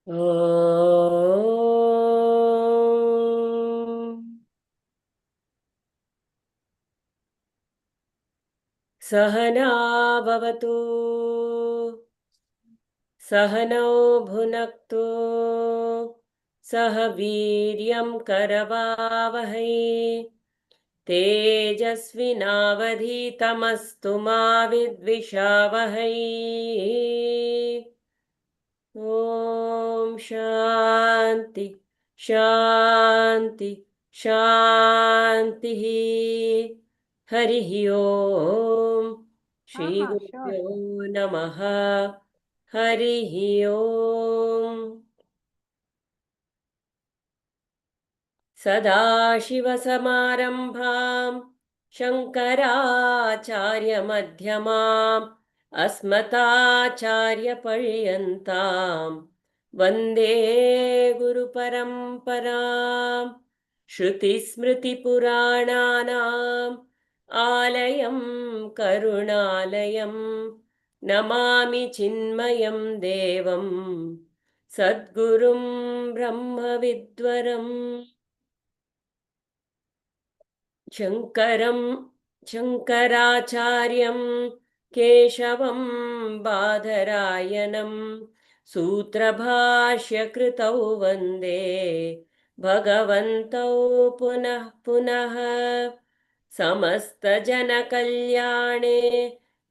ॐ सहना भवतु सहनौ भुनक्तु सह वीर्यं करवावहै तेजस्विनावधीतमस्तु मा विद्विषावहै ॐ शान्ति शान्ति शान्तिः हरिः ॐ हाँ श्योर। श्रीगुरुभ्यो नमः हरिः ॐ सदाशिवसमारम्भां शङ्कराचार्यमध्यमाम् अस्मदाचार्यपर्यन्तां वन्दे गुरुपरम्पराम् श्रुतिस्मृतिपुराणानाम् आलयं करुणालयं नमामि चिन्मयं देवं सद्गुरुं ब्रह्मविद्वरम् शङ्कराचार्यं केशवं बादरायणं सूत्रभाष्यकृतौ वन्दे भगवन्तौ पुनः पुनः समस्तजनकल्याणे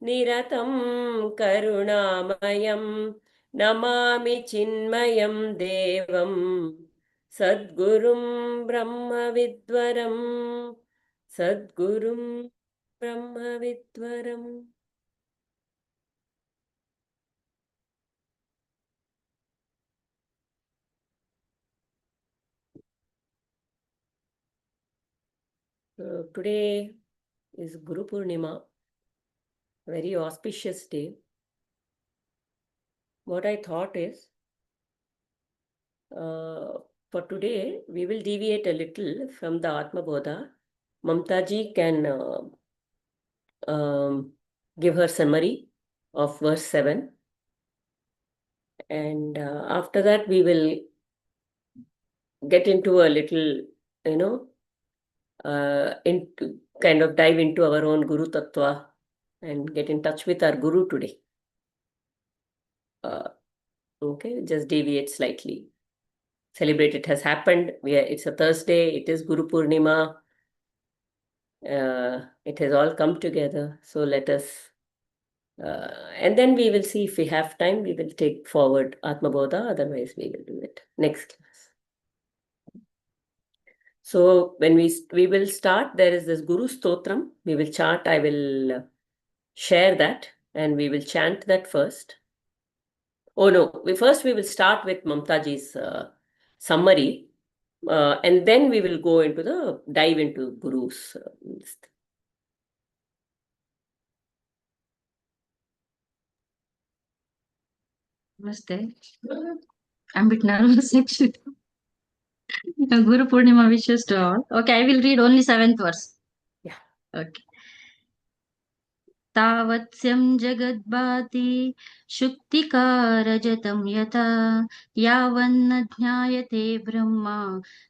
निरतं करुणामयं नमामि चिन्मयं देवं सद्गुरुं ब्रह्मविद्वरम् सद्गुरुं ब्रह्मविद्वरम् Today is Guru Purnima, very auspicious day. What I thought is, for today, we will deviate a little from the Atma Bodha. Mamtaji can give her summary of verse 7. And after that, we will get into a little, into kind of dive into our own Guru Tattva and get in touch with our Guru today. Okay, just deviate slightly. Celebrate it has happened. It's a Thursday. It is Guru Purnima. It has all come together. So let us, and then we will see if we have time. We will take forward Atma Bodha. Otherwise, we will do it next class. So when we will start, there is this Guru Stotram. We will chant. I will share that, and we will chant that first. Oh no, we will start with Mamtaji's summary, and then we will go into dive into Guru's. Namaste. I'm a bit nervous actually. Guru Purnima wishes to all. Okay, I will read only 7th verse. Yeah. Okay. तावत्स्यं जगद्भाति शुक्तिकारजतं यथा यावन्न ज्ञायते Brahma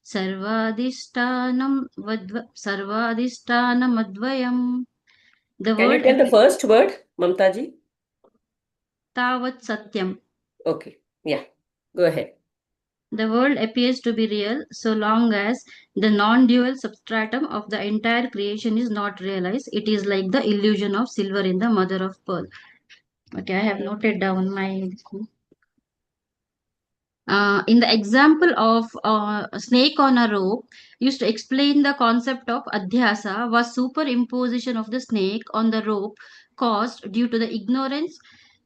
सर्वाधिष्ठानमद्वयम्. Can you tell the first word, Mamtaji? Tavat Satyam. Okay. Yeah. Go ahead. The world appears to be real so long as the non-dual substratum of the entire creation is not realized. It is like the illusion of silver in the mother of pearl. Okay, I have noted down my. In the example of a snake on a rope, used to explain the concept of adhyasa was superimposition of the snake on the rope caused due to the ignorance.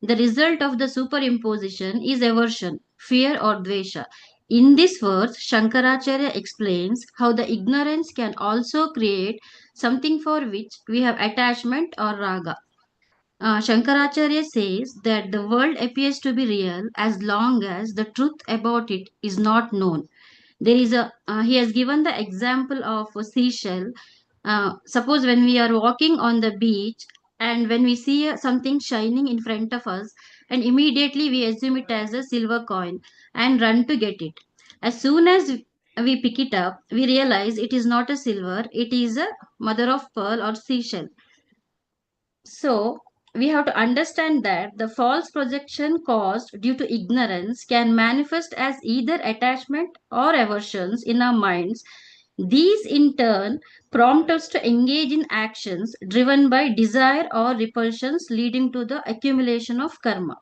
The result of the superimposition is aversion, fear or dvesha. In this verse, Shankaracharya explains how the ignorance can also create something for which we have attachment or raga. Shankaracharya says that the world appears to be real as long as the truth about it is not known. He has given the example of a seashell. Suppose when we are walking on the beach and when we see something shining in front of us, and immediately we assume it as a silver coin and run to get it. As soon as we pick it up, we realize it is not a silver, it is a mother of pearl or seashell. So, we have to understand that the false projection caused due to ignorance can manifest as either attachment or aversions in our minds. These, in turn, prompt us to engage in actions driven by desire or repulsions, leading to the accumulation of karma.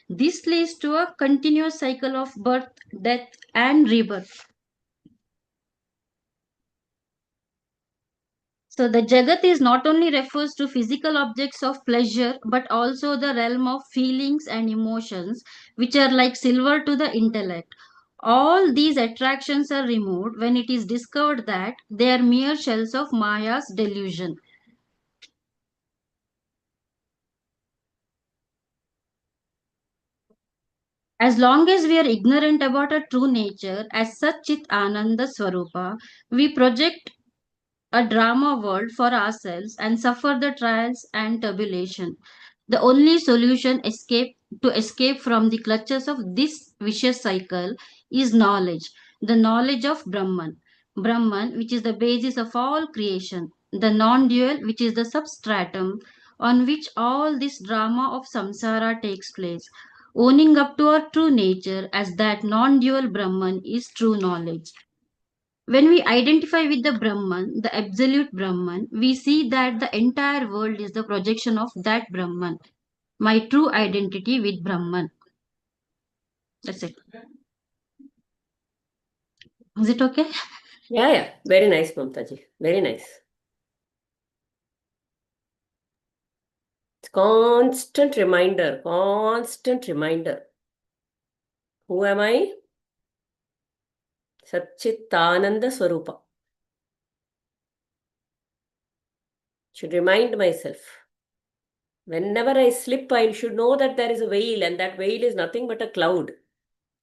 This leads to a continuous cycle of birth, death, and rebirth. So the Jagat is not only refers to physical objects of pleasure, but also the realm of feelings and emotions, which are like silver to the intellect. All these attractions are removed when it is discovered that they are mere shells of Maya's delusion. As long as we are ignorant about our true nature as Sat Chit Ananda Swarupa, we project a drama world for ourselves and suffer the trials and tribulation. The only solution to escape from the clutches of this vicious cycle is knowledge, the knowledge of Brahman. Brahman, which is the basis of all creation, the non-dual, which is the substratum on which all this drama of samsara takes place. Owning up to our true nature as that non-dual Brahman is true knowledge. When we identify with the Brahman, the absolute Brahman, we see that the entire world is the projection of that Brahman, my true identity with Brahman. That's it. Is it okay? Yeah. Very nice, Mamtaji. Very nice. It's constant reminder, constant reminder. Who am I? Satchitananda Swarupa. Should remind myself. Whenever I slip, I should know that there is a veil, and that veil is nothing but a cloud.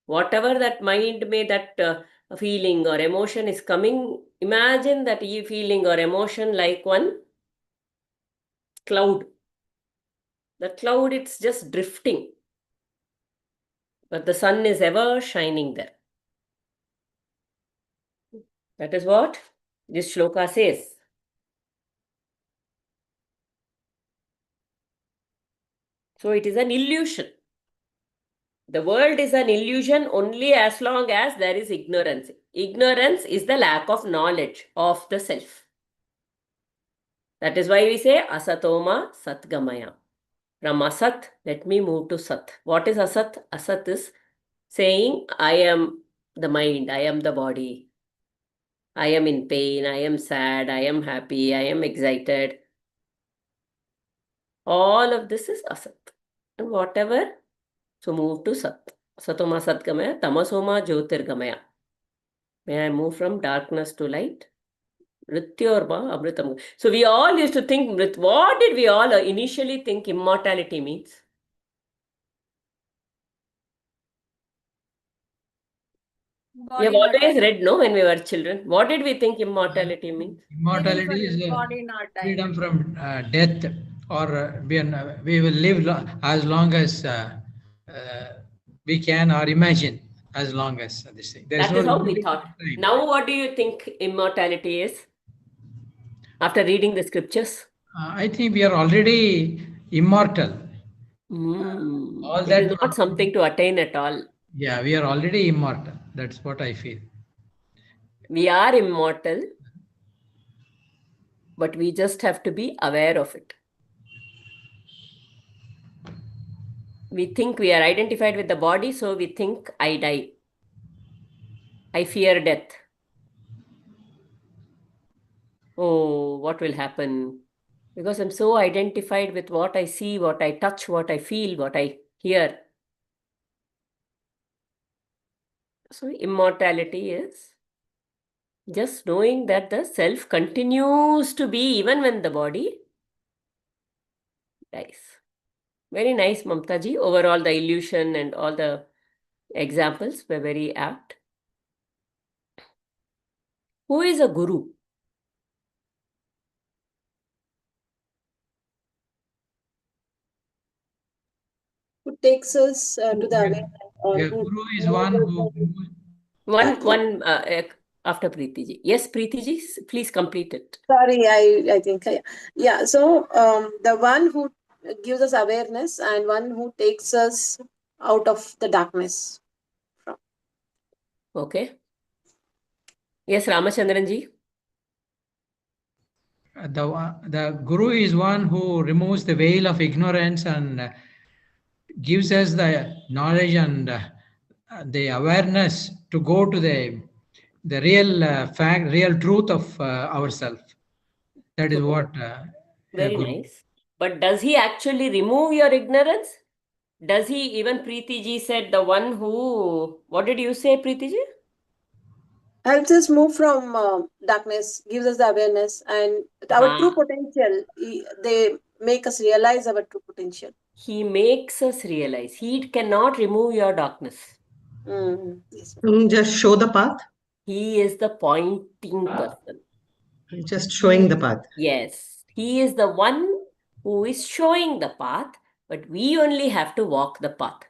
Whatever that mind may, that feeling or emotion is coming, imagine that feeling or emotion like one cloud. The cloud, it's just drifting, but the sun is ever shining there. That is what this shloka says. So it is an illusion. The world is an illusion only as long as there is ignorance. Ignorance is the lack of knowledge of the self. That is why we say asatoma satgamaya. From asat, let me move to sat. What is asat? Asat is saying, I am the mind, I am the body. I am in pain, I am sad, I am happy, I am excited. All of this is asat. And whatever, so move to sat. Satoma satgamaya, tamasoma jyotirgamaya. May I move from darkness to light? Mrityorma amritam. So we all used to think, what did we all initially think immortality means? We have Body not always dying. read, no, when we were children. What did we think immortality means? Living Immortality is forever, body not dying. freedom from death, or we will live as long as we can, or imagine as long as this thing. There is That no is how we limitation thought. of time. Now, what do you think immortality is after reading the scriptures? I think we are already immortal. All It that, is not something to attain at all. yeah, we are already immortal. That's what I feel. We are immortal, but we just have to be aware of it. We think we are identified with the body, so we think I die. I fear death. Oh, what will happen? Because I'm so identified with what I see, what I touch, what I feel, what I hear. So immortality is just knowing that the self continues to be even when the body dies. Very nice, Mamtaji. Overall, the illusion and all the examples were very apt. Who is a guru? takes us to the awareness, or The who Guru is one who One after Preeti ji. Yes, Preeti ji, please complete it. sorry, I think yeah. So the one who gives us awareness and one who takes us out of the darkness. Okay. Yes, Ramachandran ji. the Guru is one who removes the veil of ignorance and gives us the knowledge and the awareness to go to the real fact, real truth of ourselves. That is what a Very Guru. nice. But does he actually remove your ignorance? Does he, even Preeti ji said, the one who, what did you say, Preeti ji? Helps us move from darkness, gives us the awareness and our true potential. They make us realize our true potential. He makes us realize. He cannot remove your darkness. Yes. Just show the path, He is the pointing person. just showing the path. Yes. He is the one who is showing the path, but we only have to walk the path.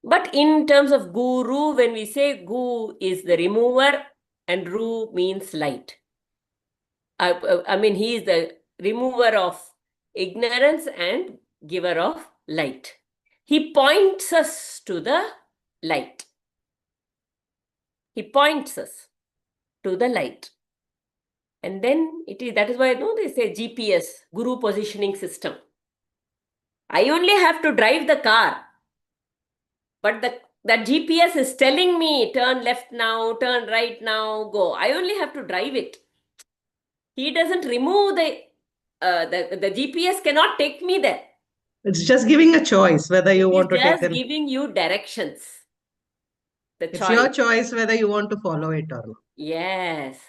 But in terms of guru, when we say gu is the remover and ru means light. I mean, he is the remover of ignorance and giver of light. He points us to the light. He points us to the light. And then that is why they say GPS, Guru Positioning System. I only have to drive the car. But that GPS is telling me, turn left now, turn right now, go. I only have to drive it. He doesn't remove the GPS cannot take me there. It's just giving a choice whether you want to take It's just it. giving you directions. It's your choice whether you want to follow it or not. Yes.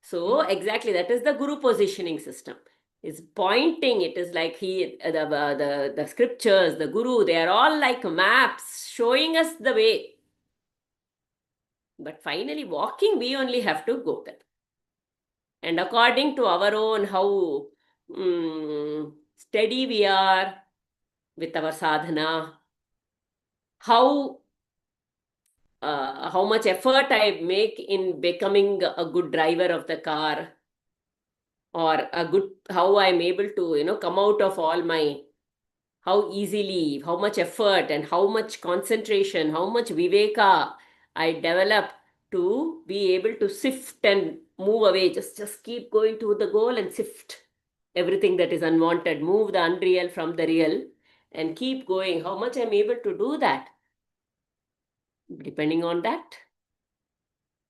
So exactly, that is the Guru Positioning System. It's pointing. It is like the scriptures, the Guru, they are all like maps showing us the way. But finally, walking, we only have to go there. And according to our own how steady we are with our sadhana, how much effort I make in becoming a good driver of the car, or how I'm able to come out of all my, how easily, how much effort and how much concentration, how much viveka I develop to be able to sift and move away. Just keep going to the goal and sift everything that is unwanted, move the unreal from the real and keep going. How much I'm able to do that, depending on that.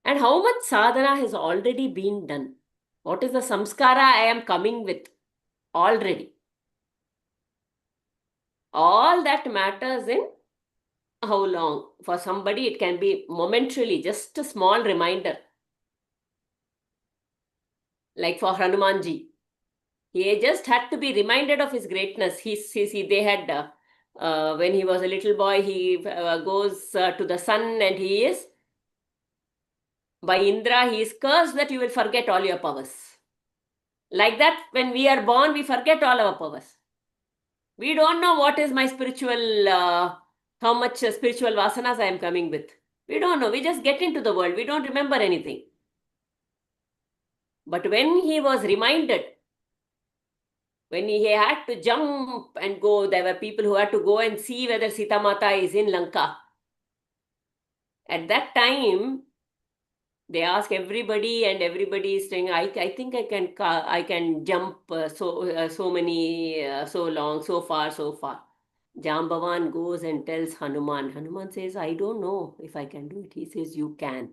And how much sadhana has already been done. What is the samskara I am coming with already? All that matters in how long. For somebody, it can be momentarily, just a small reminder. Like for Hanumanji, he just had to be reminded of his greatness. They had, when he was a little boy, he goes to the sun and he is, by Indra, he is cursed that you will forget all your powers. Like that, when we are born, we forget all our powers. We don't know what is my spiritual, how much spiritual vasanas I am coming with. We don't know. We just get into the world. We don't remember anything. But when he was reminded, when he had to jump and go, there were people who had to go and see whether Sita Mata is in Lanka. At that time, they ask everybody, and everybody is saying, I think I can jump so many, so long, so far. Jambavan goes and tells Hanuman. Hanuman says, I don't know if I can do it. He says, you can.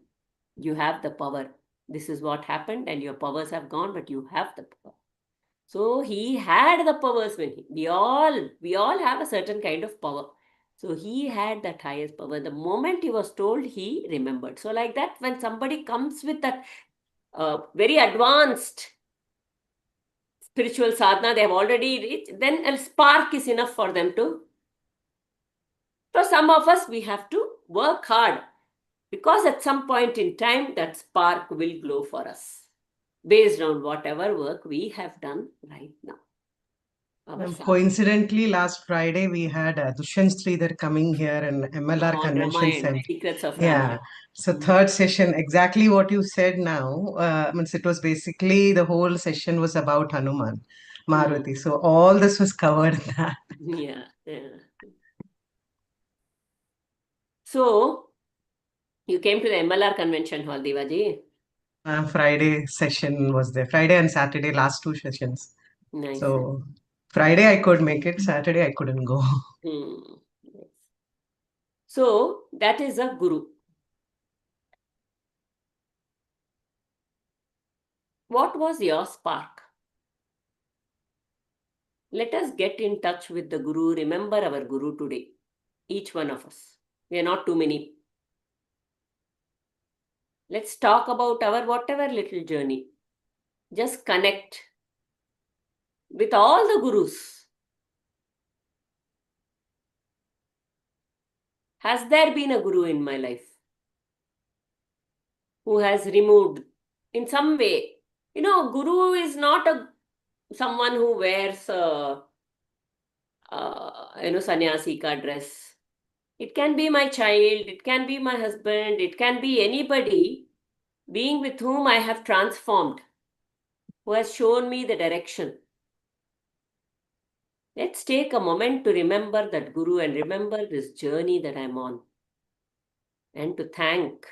You have the power. This is what happened and your powers have gone, but you have the power. So he had the powers when we all have a certain kind of power. So he had that highest power. The moment he was told, he remembered. So like that, when somebody comes with that very advanced spiritual sadhana, they have already reached, then a spark is enough for them to. For some of us, we have to work hard, because at some point in time, that spark will glow for us based on whatever work we have done right now. Coincidentally, last Friday we had Dushyant Sridhar coming here in MLR on Convention Ramayana, Center. Secrets of Yeah. Ramayana. So third session, exactly what you said now. Means it was basically the whole session was about Hanuman, Maruti. So all this was covered in that. Yeah, yeah. So you came to the MLR convention hall, Devaji. Friday session was there. Friday and Saturday, last two sessions. Nice. So Friday I could make it. Saturday I couldn't go. Nice. So that is a guru. What was your spark? Let us get in touch with the guru. Remember our guru today. Each one of us. We are not too many. Let's talk about our whatever little journey. Just connect with all the gurus. Has there been a guru in my life who has removed in some way? You know, guru is not someone who wears sannyasi ka dress. It can be my child, it can be my husband, it can be anybody being with whom I have transformed, who has shown me the direction. Let's take a moment to remember that guru and remember this journey that I'm on, and to thank.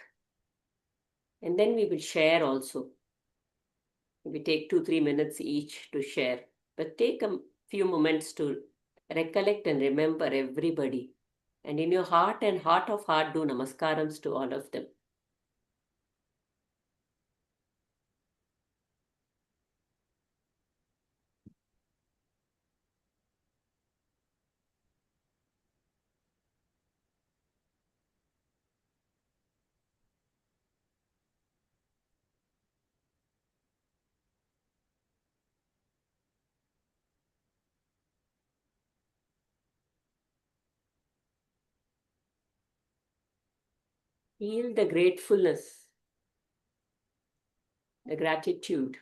And then we will share also. We take 2-3 minutes each to share, but take a few moments to recollect and remember everybody. And in your heart and heart of heart, do namaskarams to all of them. Feel the gratefulness, the gratitude.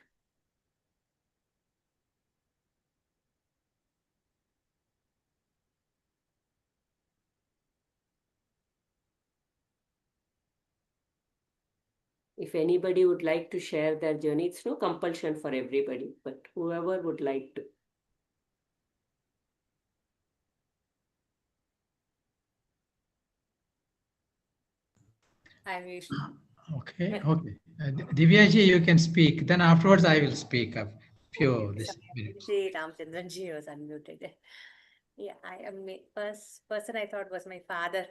If anybody would like to share their journey, it's no compulsion for everybody, but whoever would like to. I wish. Okay. Divyaji, you can speak. Then afterwards, I will speak a few minutes. Shri Ramchandran ji was unmuted. Yeah, I am first person I thought was my father.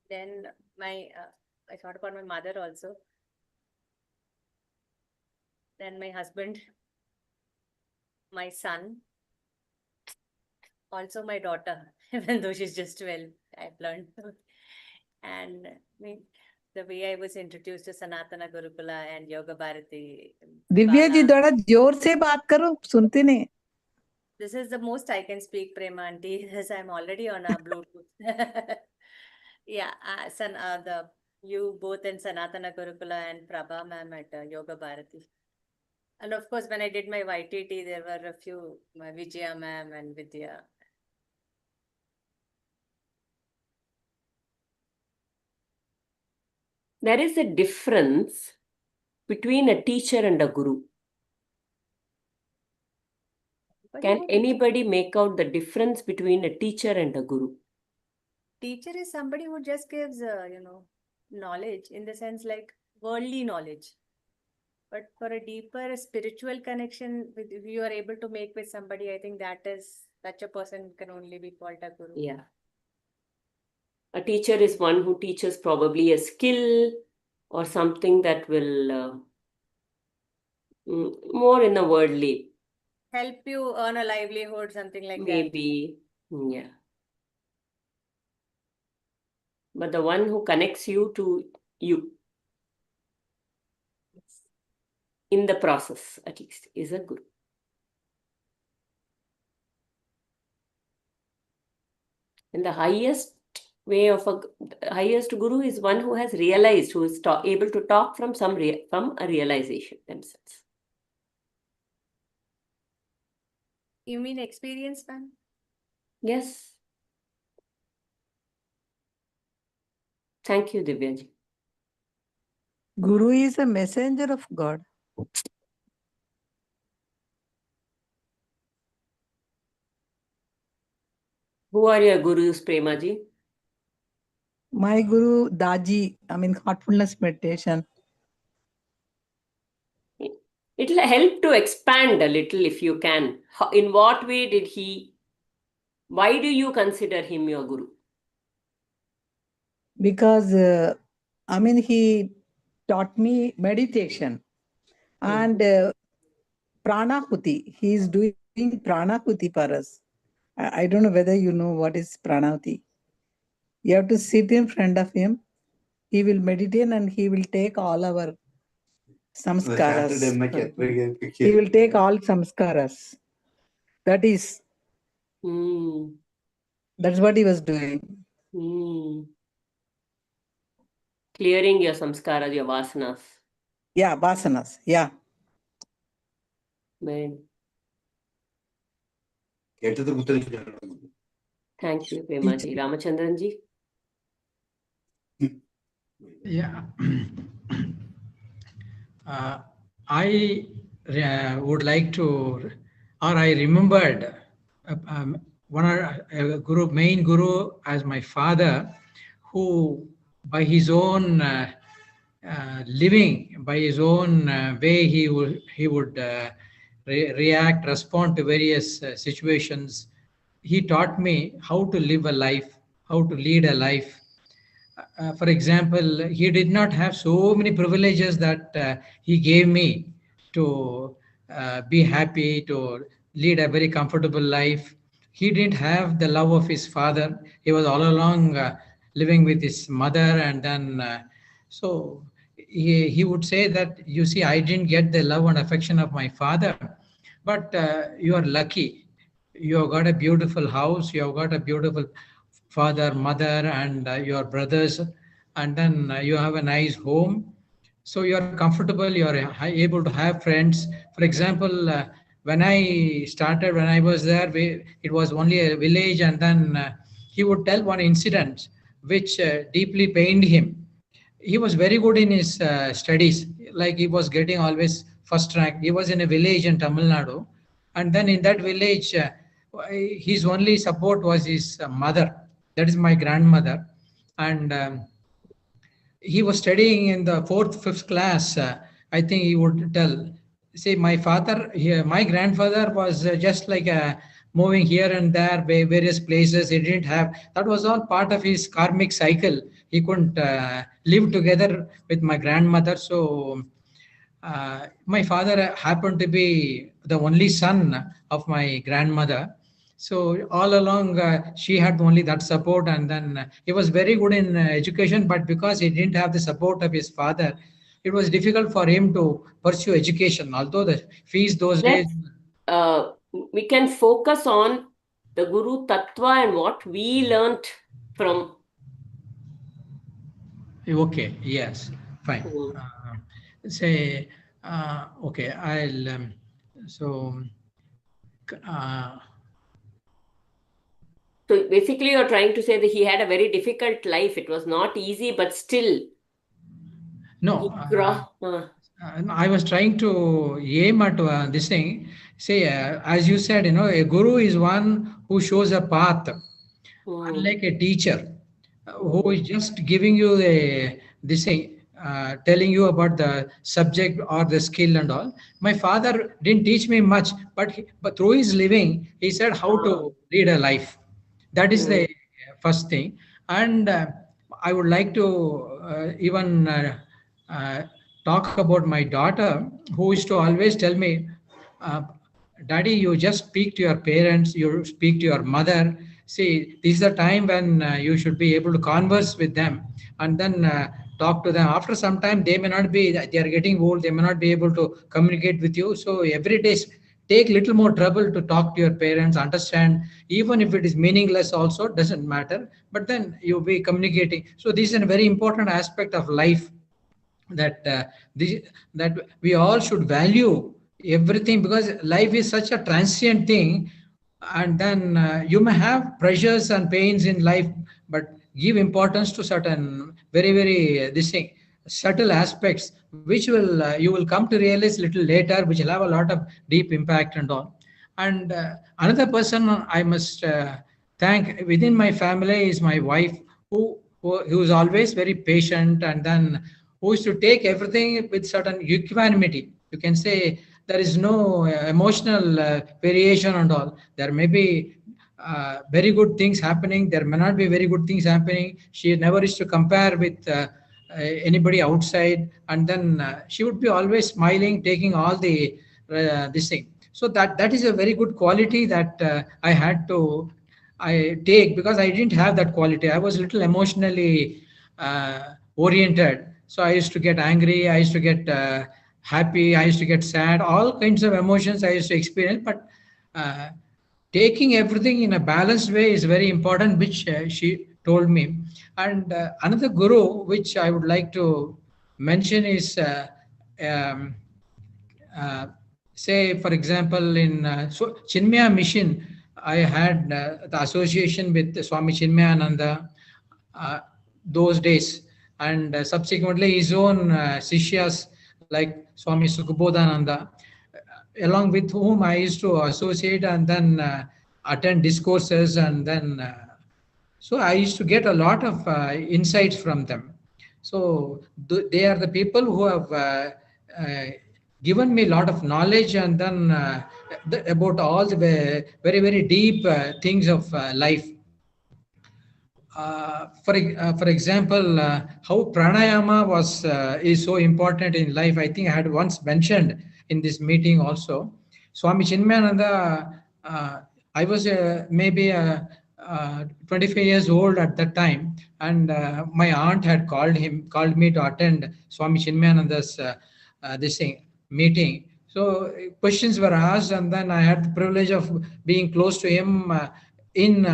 Then I thought about my mother also. Then my husband, my son, also my daughter, even though she's just 12, I've learned. And the way I was introduced to Sanatana Gurukula and Yoga Bharati. Divya ji थोड़ा जोर से बात करो, सुनते नहीं. This is the most I can speak, Prema auntie, as I'm already on a Bluetooth. Yeah, you both in Sanatana Gurukula and Prabha ma'am at Yoga Bharati. And of course, when I did my YTT, there were a few, Vijaya ma'am and Vidya. There is a difference between a teacher and a guru. Can anybody make out the difference between a teacher and a guru? Teacher is somebody who just gives, knowledge in the sense like worldly knowledge. But for a deeper spiritual connection you are able to make with somebody, I think such a person can only be called a guru. Yeah. A teacher is one who teaches probably a skill or something that will more in a worldly. Help you earn a livelihood, something like Maybe, yeah. But the one who connects you to you, in the process at least, is a guru. And the highest way of highest guru is one who has realized, who is able to talk from from a realization themselves. You mean experience, ma'am? Yes. Thank you, Divyaji. Guru is a messenger of God. Who are your gurus, Premaji? My Guru, Daji, heartfulness meditation. It'll help to expand a little if you can. In what way did he, why do you consider him your guru? Because, he taught me meditation and pranahuti. He is doing pranahuti for us. I don't know whether you know what is pranahuti. You have to sit in front of him. He will meditate and he will take all our samskaras. He will take all samskaras. That's what he was doing. Clearing your samskaras, your vasanas. Yeah, vasanas. Yeah. Man. Thank you, Premaji. Ramachandranji? Yeah. I would like to, or I remembered main guru as my father, who by his own living, by his own way, he would react, respond to various situations. He taught me how to live a life, how to lead a life. For example, he did not have so many privileges that he gave me to be happy, to lead a very comfortable life. He didn't have the love of his father. He was all along living with his mother, and then so he would say that, you see, I didn't get the love and affection of my father, but you are lucky. You have got a beautiful house, you have got a beautiful father, mother, and your brothers, and then you have a nice home. So you are comfortable, you are able to have friends. For example, when I was there, it was only a village, and then he would tell one incident which deeply pained him. He was very good in his studies, like he was getting always first rank. He was in a village in Tamil Nadu, and then in that village, his only support was his mother, that is my grandmother. And he was studying in the fourth, fifth class. I think he would tell, say, my father, my grandfather was just like moving here and there, various places. He didn't have, that was all part of his karmic cycle. He couldn't live together with my grandmother. So my father happened to be the only son of my grandmother. So all along, she had only that support, and then he was very good in education, but because he didn't have the support of his father, it was difficult for him to pursue education. Although the fees those days. We can focus on the Guru Tattva and what we learnt from. Okay, yes, fine. Say, okay, I'll, so. So basically you're trying to say that he had a very difficult life. It was not easy, but still. No, I was trying to aim at this thing. Say, as you said, a guru is one who shows a path, unlike a teacher who is just giving you this thing, telling you about the subject or the skill and all. My father didn't teach me much, but through his living, he said how to lead a life. That is the first thing. And I would like to even talk about my daughter, who used to always tell me, Daddy, you just speak to your parents, you speak to your mother. See, this is the time when you should be able to converse with them, and then talk to them. After some time, they are getting old, they may not be able to communicate with you. So every day, take little more trouble to talk to your parents, understand, even if it is meaningless also, doesn't matter, but then you'll be communicating. So this is a very important aspect of life, that that we all should value everything, because life is such a transient thing. and then you may have pressures and pains in life, but give importance to certain very this thing, subtle aspects, which will you will come to realize little later, which will have a lot of deep impact and all. And another person I must thank within my family is my wife, who is always very patient, and then who is to take everything with certain equanimity. You can say there is no emotional variation and all. There may be very good things happening. There may not be very good things happening. She never is to compare with anybody outside, and then she would be always smiling, taking all the this thing. So that is a very good quality that I take, because I didn't have that quality. I was a little emotionally oriented. So I used to get angry, I used to get happy, I used to get sad, all kinds of emotions I used to experience. But uh, taking everything in a balanced way is very important, which she told me. And another guru which I would like to mention is um, uh, say, for example, in Chinmaya mission, I had the association with Swami Chinmayananda those days, and subsequently his own Sishyas like Swami Sukhabodhananda, along with whom I used to associate and then attend discourses, and then so I used to get a lot of insights from them. So they are the people who have uh, given me a lot of knowledge, and then about all the very deep things of life. For example, how pranayama is so important in life. I think I had once mentioned in this meeting also. Swami Chinmayananda, I was maybe 25 years old at that time, and my aunt had called me to attend Swami Chinmayananda's this thing, meeting. So questions were asked, and then I had the privilege of being close to him in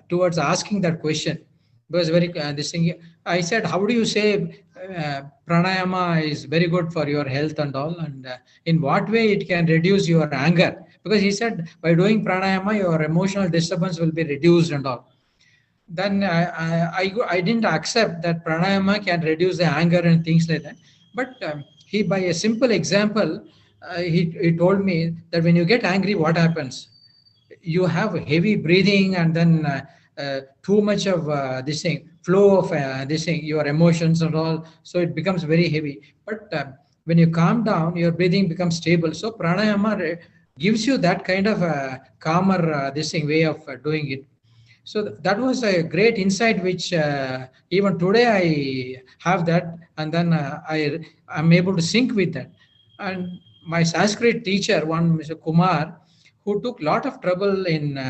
towards asking that question. Because very this thing, I said, how do you say pranayama is very good for your health and all, and in what way it can reduce your anger? Because he said by doing pranayama your emotional disturbance will be reduced and all. Then I didn't accept that pranayama can reduce the anger and things like that. But he, by a simple example, he told me that when you get angry, what happens? You have heavy breathing, and then too much of this thing, flow of this thing, your emotions and all, so it becomes very heavy. But when you calm down, your breathing becomes stable. So pranayama gives you that kind of calmer this thing way of doing it. So that was a great insight, which even today I have that, and then I'm able to sync with that. And my Sanskrit teacher, one Mr. Kumar, who took a lot of trouble in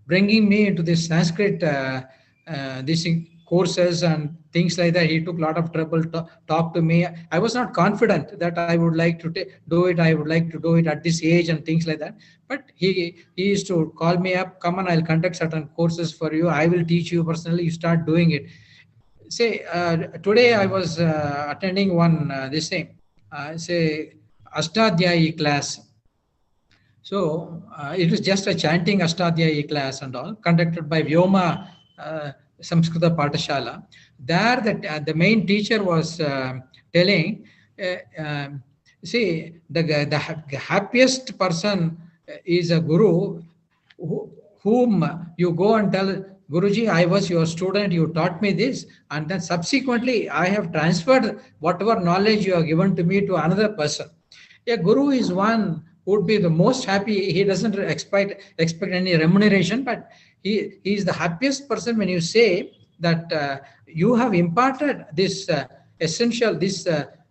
bringing me into this Sanskrit courses and things like that. He took a lot of trouble to talk to me. I was not confident that I would like to do it. I would like to do it at this age and things like that. But he used to call me up, come on, I'll conduct certain courses for you. I will teach you personally. You start doing it. Say today I was attending one this thing, say Ashtadhyayi class. So it was just a chanting Ashtadhyayi class and all, conducted by Vyoma Samskrita Patashala. There, the main teacher was telling, see, the happiest person is a guru whom you go and tell, Guruji, I was your student, you taught me this, and then subsequently I have transferred whatever knowledge you have given to me to another person. A guru is one who would be the most happy. He doesn't expect any remuneration, but he is the happiest person when you say that you have imparted this essential, this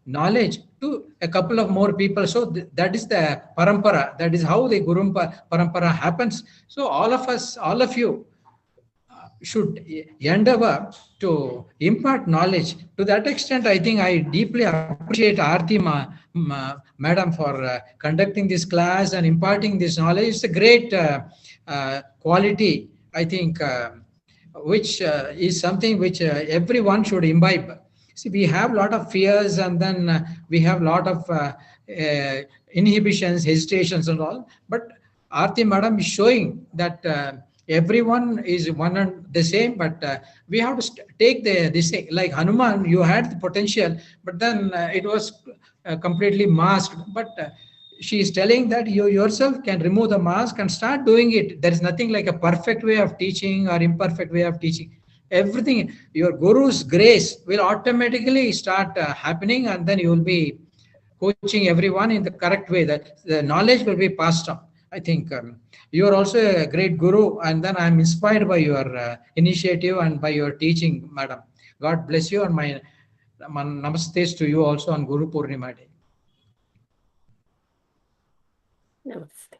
knowledge to a couple of more people. So that is the parampara. That is how the guru parampara happens. So all of us, all of you, should endeavor to impart knowledge. To that extent, I think I deeply appreciate Aarti madam for conducting this class and imparting this knowledge. It's a great quality, I think, which is something which everyone should imbibe. See, we have a lot of fears, and then we have a lot of inhibitions, hesitations and all. But Aarti madam is showing that everyone is one and the same, but we have to take this like Hanuman. You had the potential, but then it was completely masked. But she is telling that you yourself can remove the mask and start doing it. There is nothing like a perfect way of teaching or imperfect way of teaching. Everything, your guru's grace will automatically start happening, and then you will be coaching everyone in the correct way, that the knowledge will be passed on. I think you are also a great guru, and then I am inspired by your initiative and by your teaching, madam. God bless you, and my namastes to you also on Guru Purnima Day. Namaste.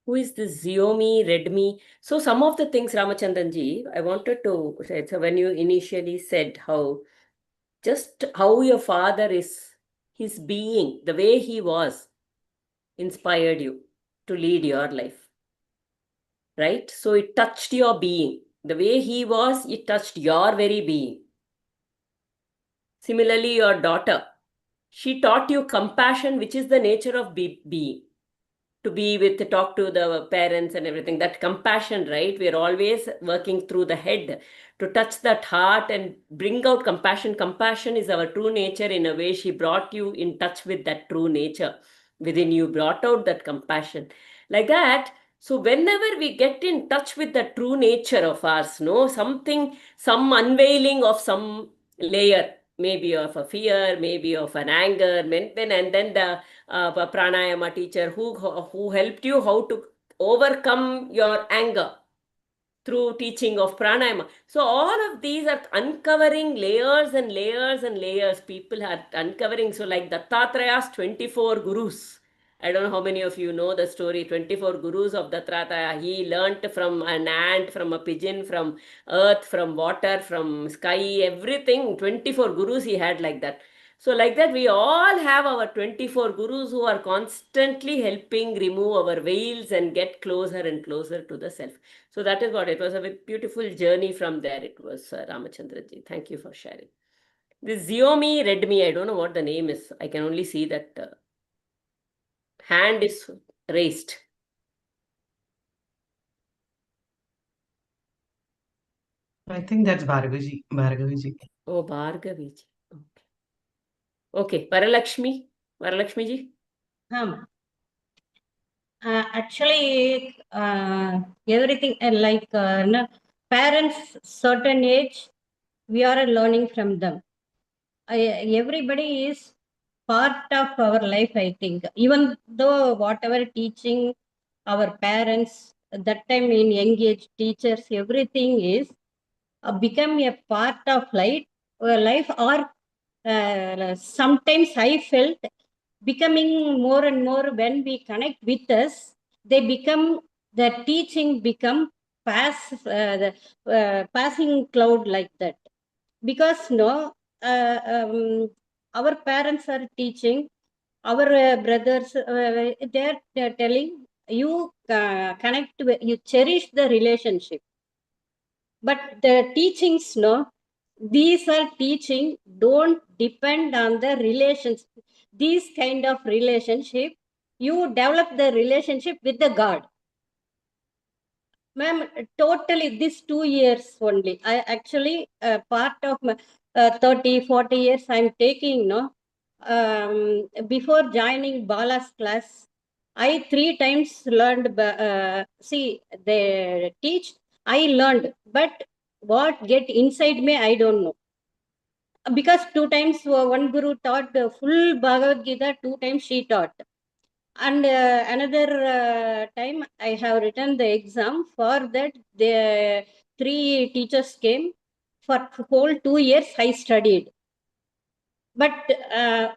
Who is this Xiomi, Redmi? So some of the things, Ramachandranji, I wanted to say. So when you initially said how your father is, his being, the way he was, inspired you to lead your life, right? So it touched your being. The way he was, it touched your very being. Similarly, your daughter, she taught you compassion, which is the nature of being. To be with, talk to the parents and everything, that compassion, right? We are always working through the head to touch that heart and bring out compassion. Compassion is our true nature. In a way, she brought you in touch with that true nature within you, brought out that compassion like that. So whenever we get in touch with the true nature of ours, some unveiling of some layer, maybe of a fear, maybe of an anger, and then the pranayama teacher who helped you how to overcome your anger through teaching of pranayama. So all of these are uncovering layers and layers and layers. People are uncovering. So like Dattatraya's 24 gurus. I don't know how many of you know the story, 24 gurus of Dattatreya. He learnt from an ant, from a pigeon, from earth, from water, from sky, everything. 24 gurus he had like that. So like that, we all have our 24 gurus who are constantly helping remove our veils and get closer and closer to the self. So that is what it was, a beautiful journey from there. It was Ramachandraji. Thank you for sharing. This Xiomi Redmi, I don't know what the name is. I can only see that hand is raised. I think that's Bhargaviji. Bhargaviji. Oh, Bhargaviji. Okay. Okay, Varalakshmi ji. Actually, everything like parents, certain age, we are learning from them. Everybody is part of our life, I think. Even though whatever teaching our parents, that time in young age, teachers, everything is become a part of life, or sometimes I felt becoming more and more when we connect with us, they become, the teaching become passing cloud like that. Because no, our parents are teaching, our brothers, they're telling you connect, you cherish the relationship. But the teachings, no, these are teaching don't depend on the relations. These kind of relationship, you develop the relationship with the God. Ma'am, totally this 2 years only. I actually part of my 30, 40 years I'm taking, no. Before joining Bala's class, I 3 times learned, see, they teach, I learned, but what get inside me, I don't know. Because 2 times one guru taught the full Bhagavad Gita, 2 times she taught. And another time I have written the exam. For that, the 3 teachers came. For whole 2 years, I studied. But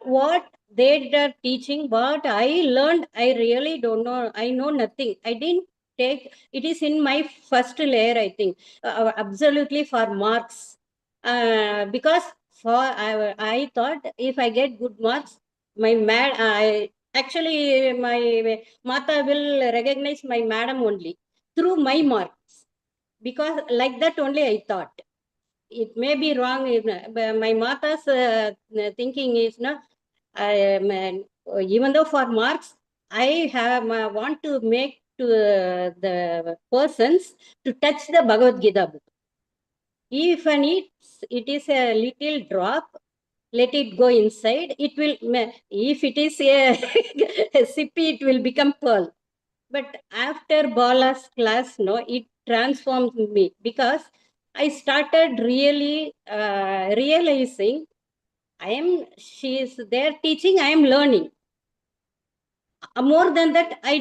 what they are teaching, what I learned, I really don't know. I know nothing. I didn't take, it is in my first layer, I think, absolutely for marks. Because I thought if I get good marks, actually my Mata will recognize my madam only through my marks. Because like that only I thought. It may be wrong. My Mata's thinking is, no, even though for marks, want to make to the persons to touch the Bhagavad Gita book. Even it is a little drop, let it go inside. It will, if it is a sippy, it will become pearl. But after Bala's class, no, it transformed me because I started really realizing she is there teaching, I am learning. More than that, I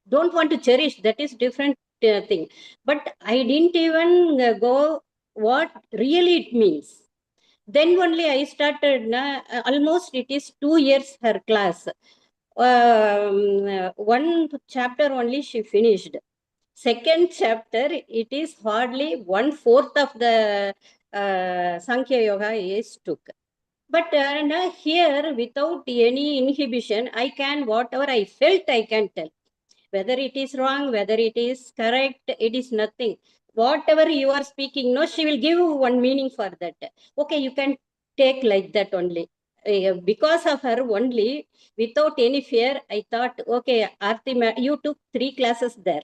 don't want to cherish. That is different thing. But I didn't even go what really it means. Then only I started, almost it is 2 years her class. One chapter only she finished. Second chapter, it is hardly 1/4 of the Sankhya Yoga is took. But here, without any inhibition, I can, whatever I felt, I can tell. Whether it is wrong, whether it is correct, it is nothing. Whatever you are speaking, no, she will give one meaning for that. Okay, you can take like that only. Because of her only, without any fear, I thought, okay, Aarti, you took 3 classes there.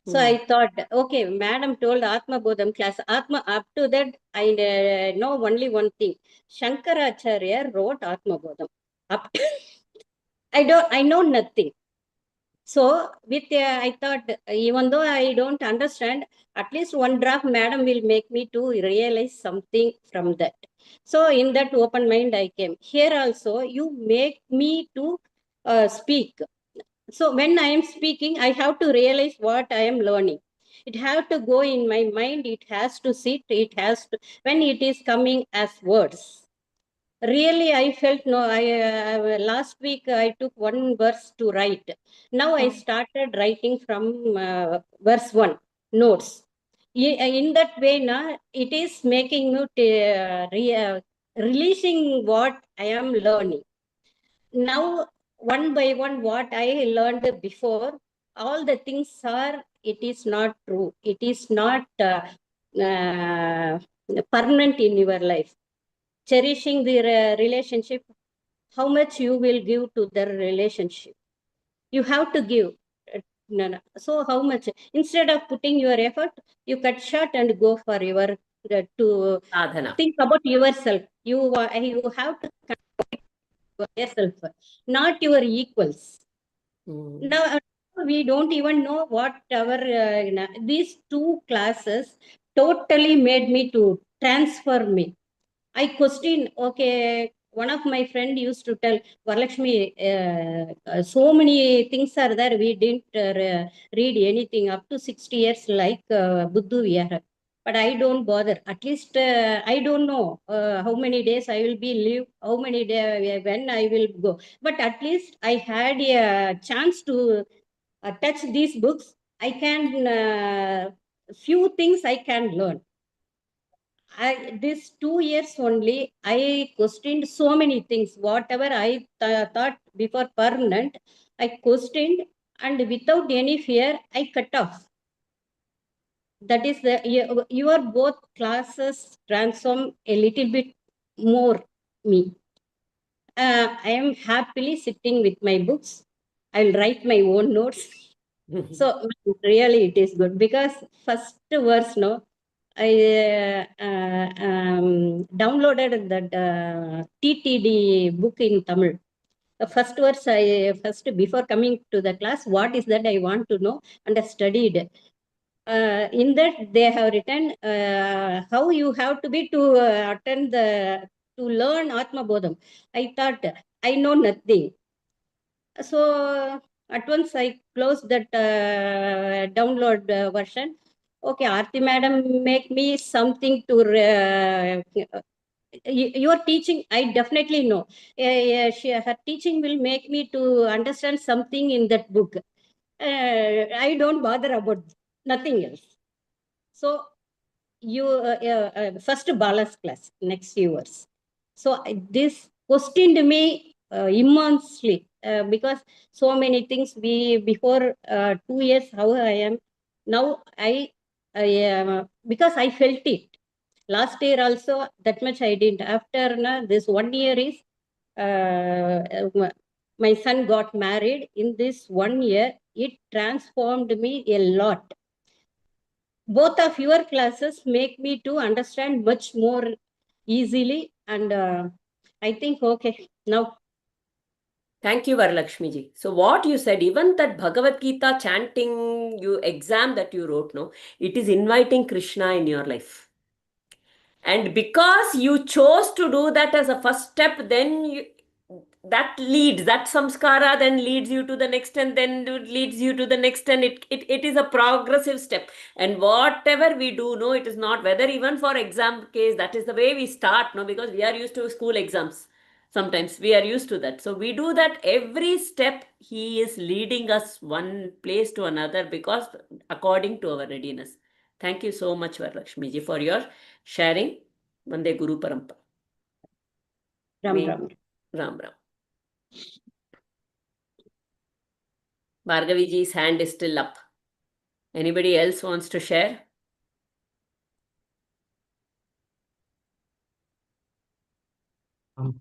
So I thought, okay, madam told Atma Bodham class. Atma, up to that, I know only one thing. Shankaracharya wrote Atma Bodham. Up to, I know nothing. So with I thought, even though I don't understand, at least one draft madam will make me to realize something from that. So in that open mind I came. Here also, you make me to speak. So when I am speaking, I have to realize what I am learning. It has to go in my mind. It has to sit. It has to, when it is coming as words. Really, I felt no. Last week I took one verse to write. Now I started writing from verse 1 notes. In that way, now it is making me releasing what I am learning. Now, one by one, what I learned before, all the things are, it is not true. It is not permanent in your life. Cherishing the relationship, how much you will give to the relationship. You have to give. No. So how much? Instead of putting your effort, you cut short and go for your, to Sadhana. think about yourself. You have to yourself, not your equals. Now we don't even know what our these 2 classes totally made me to transfer me. I question, okay, one of my friend used to tell, Varalakshmi, so many things are there, we didn't read anything up to 60 years like Buddhu Vihara. But I don't bother. At least I don't know how many days I will be live, how many days, when I will go. But at least I had a chance to touch these books. I can, few things I can learn. This 2 years only, I questioned so many things. Whatever I thought before permanent, I questioned, and without any fear, I cut off. That is your both classes transform a little bit more me. I am happily sitting with my books. I'll write my own notes. So really it is good because first verse, no, I downloaded that TTD book in Tamil. The first verse, before coming to the class, what is that I want to know, and I studied. In that they have written how you have to be to attend to learn Atma Bodham. I thought I know nothing. So at once I closed that download version. Okay, Aarti madam, make me something to your teaching. I definitely know. Her teaching will make me to understand something in that book. I don't bother about nothing else. So you first Bala's class, next years. So this questioned me immensely because so many things before 2 years how I am now I because I felt it. Last year also that much I didn't. After this 1 year is my son got married. In this 1 year, it transformed me a lot. Both of your classes make me to understand much more easily, and I think, okay, now. Thank you, Varalakshmi ji. So what you said, even that Bhagavad Gita chanting exam that you wrote, no, it is inviting Krishna in your life. And because you chose to do that as a first step, then that samskara then leads you to the next, and then it leads you to the next, and it is a progressive step. And whatever we do, no, it is not, whether even for exam case, that is the way we start, no, because we are used to school exams. Sometimes we are used to that. So we do that every step. He is leading us one place to another because according to our readiness. Thank you so much, Varalakshmi ji, for your sharing. Vande Guru Parampara. Ram Ram. Ram Ram. Bhargavi ji's hand is still up. Anybody else wants to share?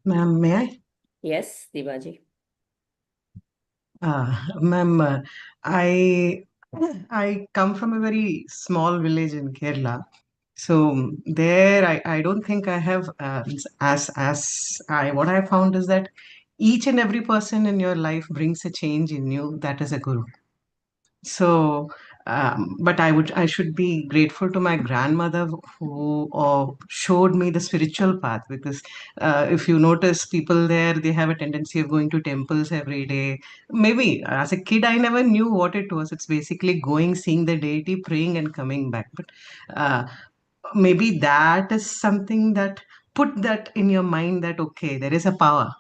Ma'am, may I? Yes, Divaji. Ma'am, I come from a very small village in Kerala. So there, I don't think I have what I found is that each and every person in your life brings a change in you. That is a guru. So, but I should be grateful to my grandmother who showed me the spiritual path, because if you notice, people there, they have a tendency of going to temples every day. Maybe as a kid, I never knew what it was. It's basically going, seeing the deity, praying, and coming back. But uh, maybe that is something that put that in your mind that, okay, there is a power.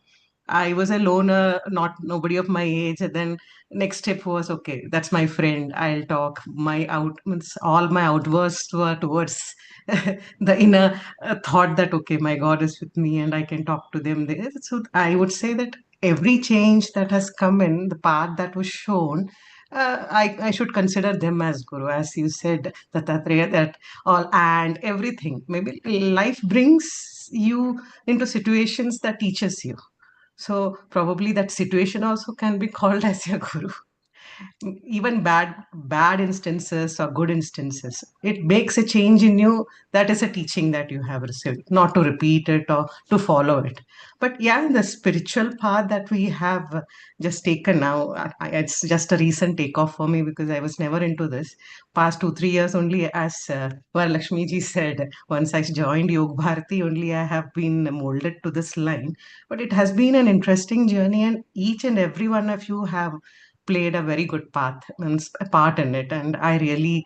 I was a loner, not nobody of my age. And then next step was, okay, that's my friend. I'll talk. Means all my outbursts were towards the inner thought that, okay, my God is with me and I can talk to them. So I would say that every change that has come in the path that was shown, I should consider them as guru, as you said, that all and everything. Maybe life brings you into situations that teaches you. So probably that situation also can be called as your guru. Even bad instances or good instances, it makes a change in you. That is a teaching that you have received, not to repeat it or to follow it. But yeah, the spiritual path that we have just taken now, it's just a recent takeoff for me, because I was never into this. Past 2-3 years only, as Lakshmi ji said, once I joined Yog Bharati, only I have been molded to this line. But it has been an interesting journey, and each and every one of you have played a very good part in it, and I really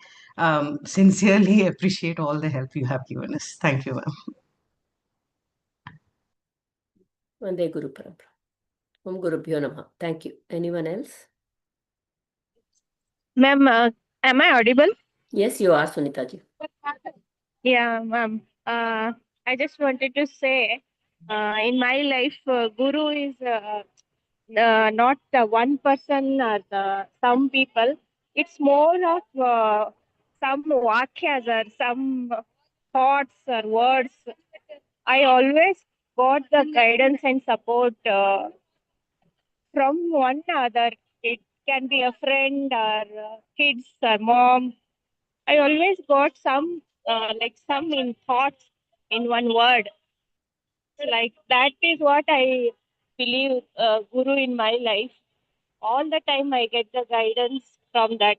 sincerely appreciate all the help you have given us. Thank you, ma'am. Vande Guru Parampara. Om Gurubhyo Namaha. Thank you. Anyone else? Ma'am, am I audible? Yes, you are, Sunita ji. Yeah, ma'am. I just wanted to say, in my life, Guru is not one person or some people. It's more of some vakyas or some thoughts or words. I always got the guidance and support from one another. It can be a friend or kids or mom. I always got some some in thoughts in one word. So, like that is what I believe Guru in my life. All the time I get the guidance from that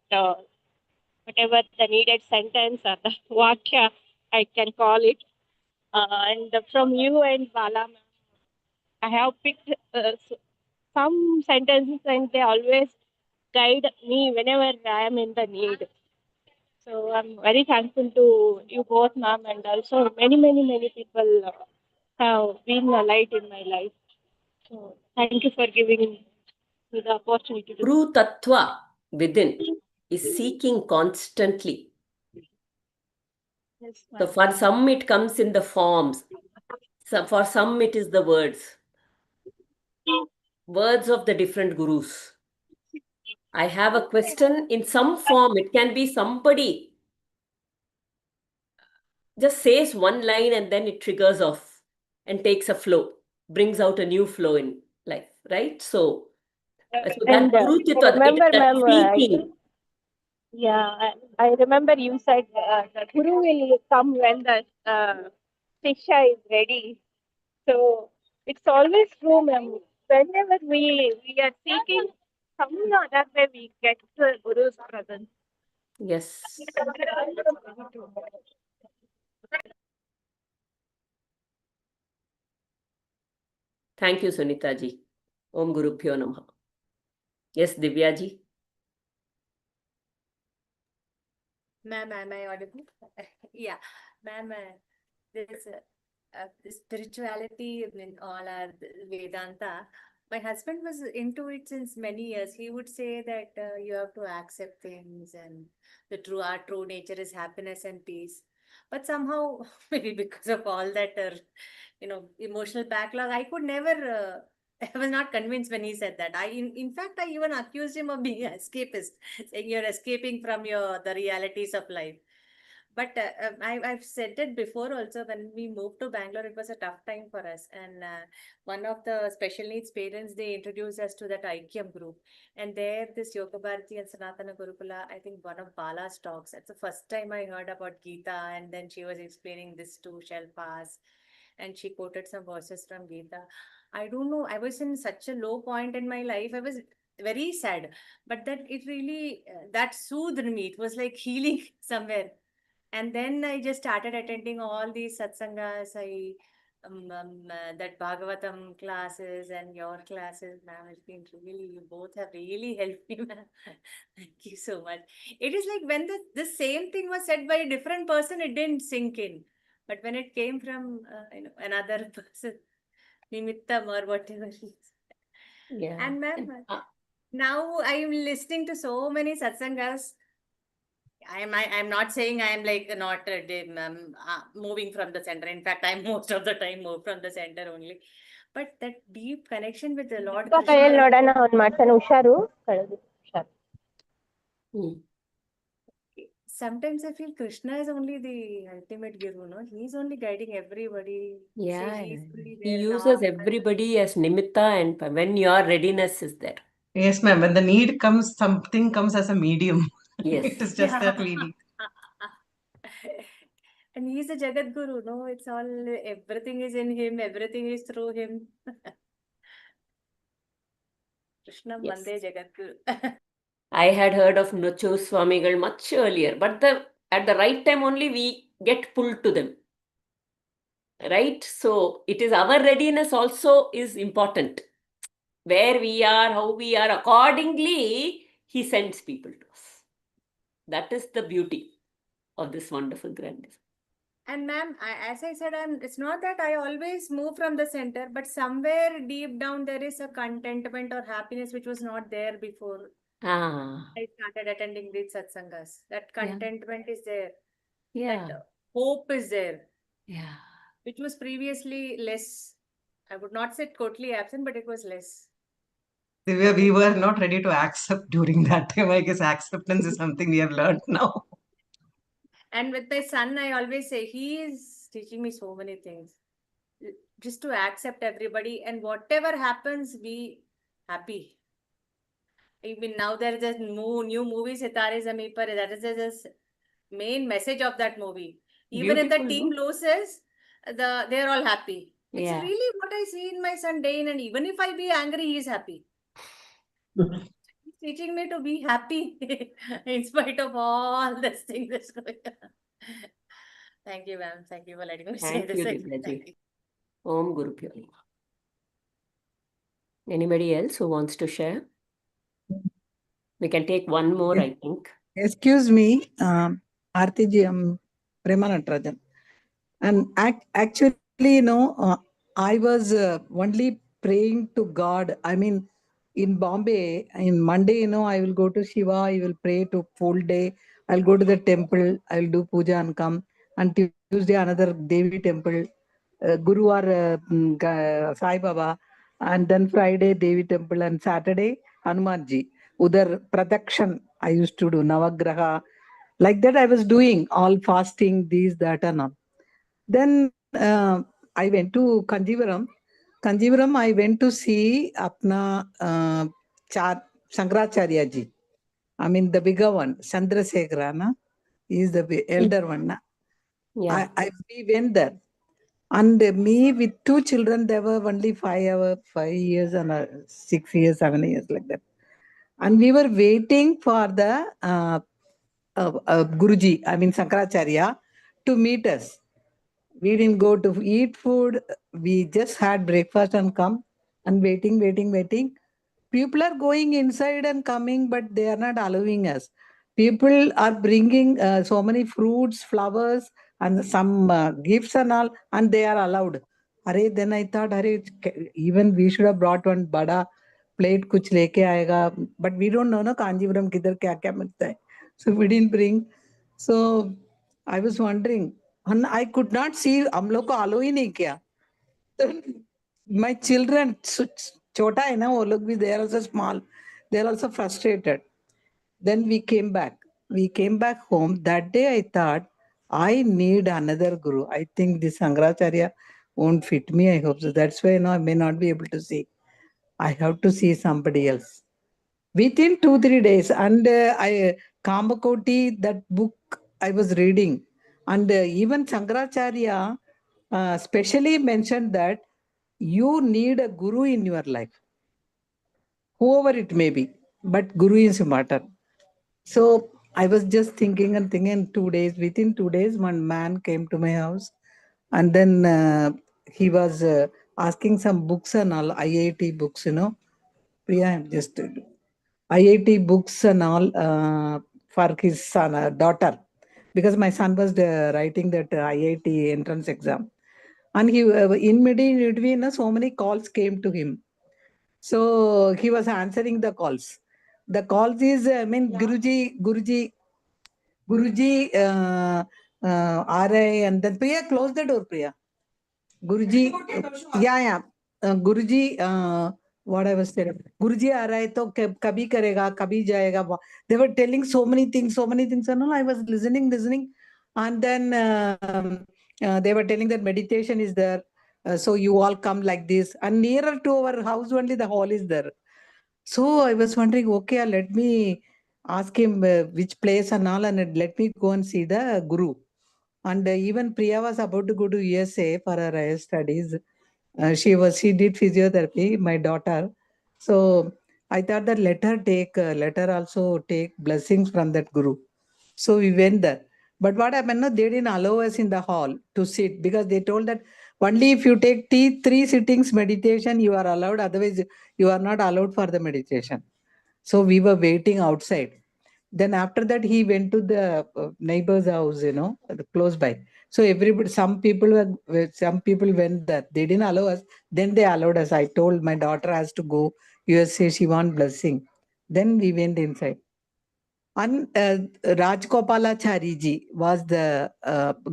whatever the needed sentence or the vakya I can call it. And from you and Bala, I have picked some sentences and they always guide me whenever I am in the need. So I'm very thankful to you both, ma'am, and also many people have been a light in my life. So thank you for giving me the opportunity to. Guru Tattva within is seeking constantly. Yes, So ma'am. for some it comes in the forms. So for some it is the words. Words of the different gurus. I have a question in some form. It can be somebody just says one line and then it triggers off and takes a flow, brings out a new flow in life, right? So So And that Guru I Titva, it is remember, that ma'am, seeking. yeah, I remember you said the Guru will come when the Shiksha is ready. So it's always true, ma'am. Whenever we are seeking, some or other way we get the Guru's presence. Yes. Thank you, Sunita ji. Om Guru Pyo Namaha. Yes, Divya ji. Ma'am, am I audible? Yeah, ma'am, this spirituality in all our Vedanta. My husband was into it since many years. He would say that you have to accept things, and our true nature is happiness and peace. But somehow, maybe because of all that, emotional backlog, I could never. I was not convinced when he said that. In fact, I even accused him of being an escapist, saying you're escaping from the realities of life. But I've said it before also. When we moved to Bangalore, it was a tough time for us. And one of the special needs parents, they introduced us to that IKEM group. And there, this Yoga Bharati and Sanatana Gurukula, I think one of Bala's talks. That's the first time I heard about Gita. And then she was explaining this too shall pass. And she quoted some verses from Gita. I don't know. I was in such a low point in my life. I was very sad. But that it really, that soothed me. It was like healing somewhere. And then I just started attending all these satsangas. That Bhagavatam classes and your classes, ma'am. It's been really, you both have really helped me, ma'am. Thank you so much. It is like when the same thing was said by a different person, it didn't sink in. But when it came from another person, Nimittam or whatever it is. Yeah. And ma'am, now I am listening to so many satsangas. I'm not saying I'm like not moving from the center. In fact, I'm most of the time move from the center only. But that deep connection with the Lord ಕೈಯಲ್ಲಿ Krishna. ನೋಡೋಣ ಅವ್ನು ಮಾಡ್ತಾನೆ ಹುಷಾರು ಕಳೆದು ಹುಷಾರು. Sometimes I feel Krishna is only the ultimate guru, no? He's only guiding everybody. Yeah. See, he's fully He there in uses all. everybody as nimitta, and when your readiness is there. Yes, ma'am. When the need comes, something comes as a medium. Yes. It is just that we need. And he's a Jagat Guru, no? It's all, everything is in him, everything is through him. Krishna Yes. Mande Jagat Guru. I had heard of Nocho Swamigal much earlier, but at the right time only we get pulled to them. Right? So it is our readiness also is important. Where we are, how we are, accordingly, he sends people to us. That is the beauty of this wonderful grandeur. And ma'am, as I said, it's not that I always move from the center, but somewhere deep down there is a contentment or happiness which was not there before I started attending these satsangas. That contentment is there. Yeah. That hope is there. Yeah. Which was previously less. I would not say totally absent, but it was less. We were not ready to accept during that time. I guess acceptance is something we have learned now. And with my son, I always say, he is teaching me so many things. Just to accept everybody, and whatever happens, be happy. I mean, now there is a new movie, Sitare Zameen Par. That is the main message of that movie. Even if the team loses, they're all happy. It's really what I see in my son day in, and even if I be angry, he's happy. He's teaching me to be happy in spite of all this thing that's going on. Thank you, ma'am. Thank you for letting me say this. Thank you. Om Guru Pyo Namaha. Anybody else who wants to share? We can take one more, I think. Excuse me, Artiji, Prema Natarajan. And actually, I was only praying to God. I mean, in Bombay, in Monday, I will go to Shiva, I will pray to full day. I'll go to the temple, I will do puja and come. And Tuesday, another Devi temple, Guru or Sai Baba. And then Friday, Devi temple. And Saturday, Hanumanji. Udar Pradakshan, I used to do Navagraha. Like that, I was doing all fasting, these, that, and all. Then I went to Kanjivaram. I went to see Atma Shankaracharya ji. I mean, the bigger one, Chandrasekhara, na? He is the elder one. Na? Yeah. We went there. And me with 2 children, they were only 5 years and 6 years, 7 years, like that. And we were waiting for the Guruji, I mean Shankaracharya, to meet us. We didn't go to eat food. We just had breakfast and come and waiting. People are going inside and coming, but they are not allowing us. People are bringing so many fruits, flowers, and some gifts and all, and they are allowed. Then I thought, even we should have brought one bada plate, kuch leke aayega. But we don't know, na, Kanjipuram kidhar kya kya milta hai. So we didn't bring. So I was wondering, and I could not see, हम लोग को allow ही नहीं किया. My children, chota hai na, wo log bhi, they are also small. They are also frustrated. Then we came back. We came back home. That day I thought, I need another guru. I think this Shankaracharya won't fit me. I hope so. That's why I may not be able to see. I have to see somebody else. Within 2-3 days, and Kamakoti, that book I was reading, and even Shankaracharya specially mentioned that you need a guru in your life, whoever it may be, but guru is important. So I was just thinking, within 2 days, one man came to my house, and then he was asking some books and all, IIT books, Priya, I'm just IIT books and all for his son, daughter, because my son was writing that IIT entrance exam. And he, in between, so many calls came to him. So he was answering the calls. The calls is, Guruji, RI, and then Priya, close the door, Priya. Guruji, yeah. Guruji, what I was telling. Guruji aa raha hai to kabhi karega, kabhi jayega. They were telling so many things. And all. I was listening. And then they were telling that meditation is there. So you all come like this. And nearer to our house only the hall is there. So I was wondering, okay, let me ask him which place and all, and let me go and see the guru. And even Priya was about to go to USA for her higher studies. She did physiotherapy, my daughter. So I thought that let her also take blessings from that guru. So we went there. But what happened? No, they didn't allow us in the hall to sit, because they told that only if you take 3 sittings meditation, you are allowed. Otherwise, you are not allowed for the meditation. So we were waiting outside. Then after that, he went to the neighbor's house, close by. So some people went there. They didn't allow us. Then they allowed us. I told my daughter has to go USA. She wants blessing. Then we went inside. And Rajgopalachari ji was the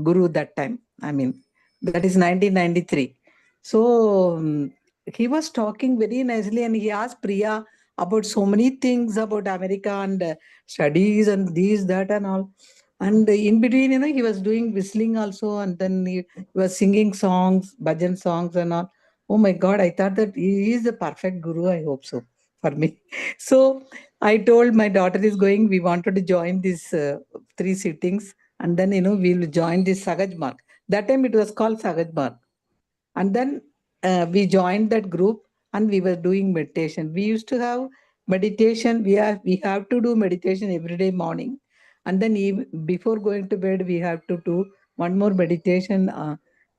guru that time. I mean, that is 1993. So he was talking very nicely, and he asked Priya about so many things about America and studies and this, that, and all. And in between, he was doing whistling also, and then he was singing songs, bhajan songs and all. Oh my God, I thought that he is the perfect guru. I hope so for me. So I told my daughter is going, we wanted to join these 3 sittings, and then, we'll join this Sagaj Mark. That time it was called Sagaj Mark. And then we joined that group, and we were doing meditation. We used to have meditation. We have to do meditation every day morning. And then before going to bed, we have to do one more meditation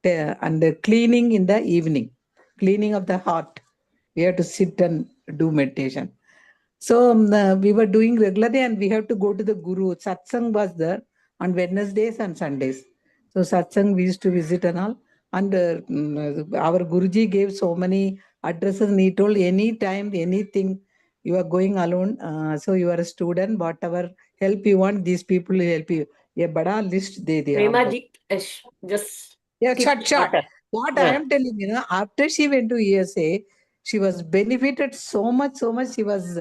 and cleaning in the evening, cleaning of the heart. We have to sit and do meditation. So we were doing regularly, and we have to go to the guru. Satsang was there on Wednesdays and Sundays. So satsang we used to visit and all. And our Guruji gave so many addresses, and he told anytime, anything, you are going alone. So you are a student, whatever help you want, these people will help you. A bada list they Prema ji, just shut. water. What I am telling you, after she went to USA, she was benefited so much. She was,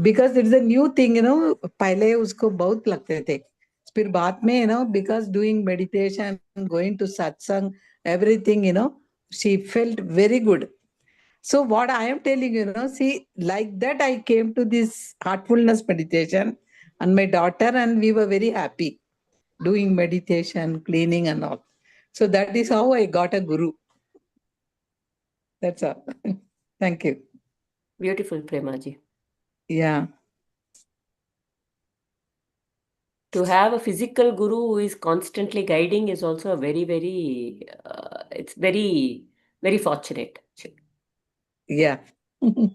because it is a new thing, पहले उसको बहुत लगते थे. फिर बाद में, because doing meditation, going to satsang, everything, she felt very good. So what I am telling you, see, like that I came to this heartfulness meditation and my daughter, and we were very happy doing meditation, cleaning and all. So that is how I got a guru. That's all. Thank you. Beautiful, Premaji. Yeah. To have a physical guru who is constantly guiding is also a very, very, it's very, very fortunate. Yeah. Om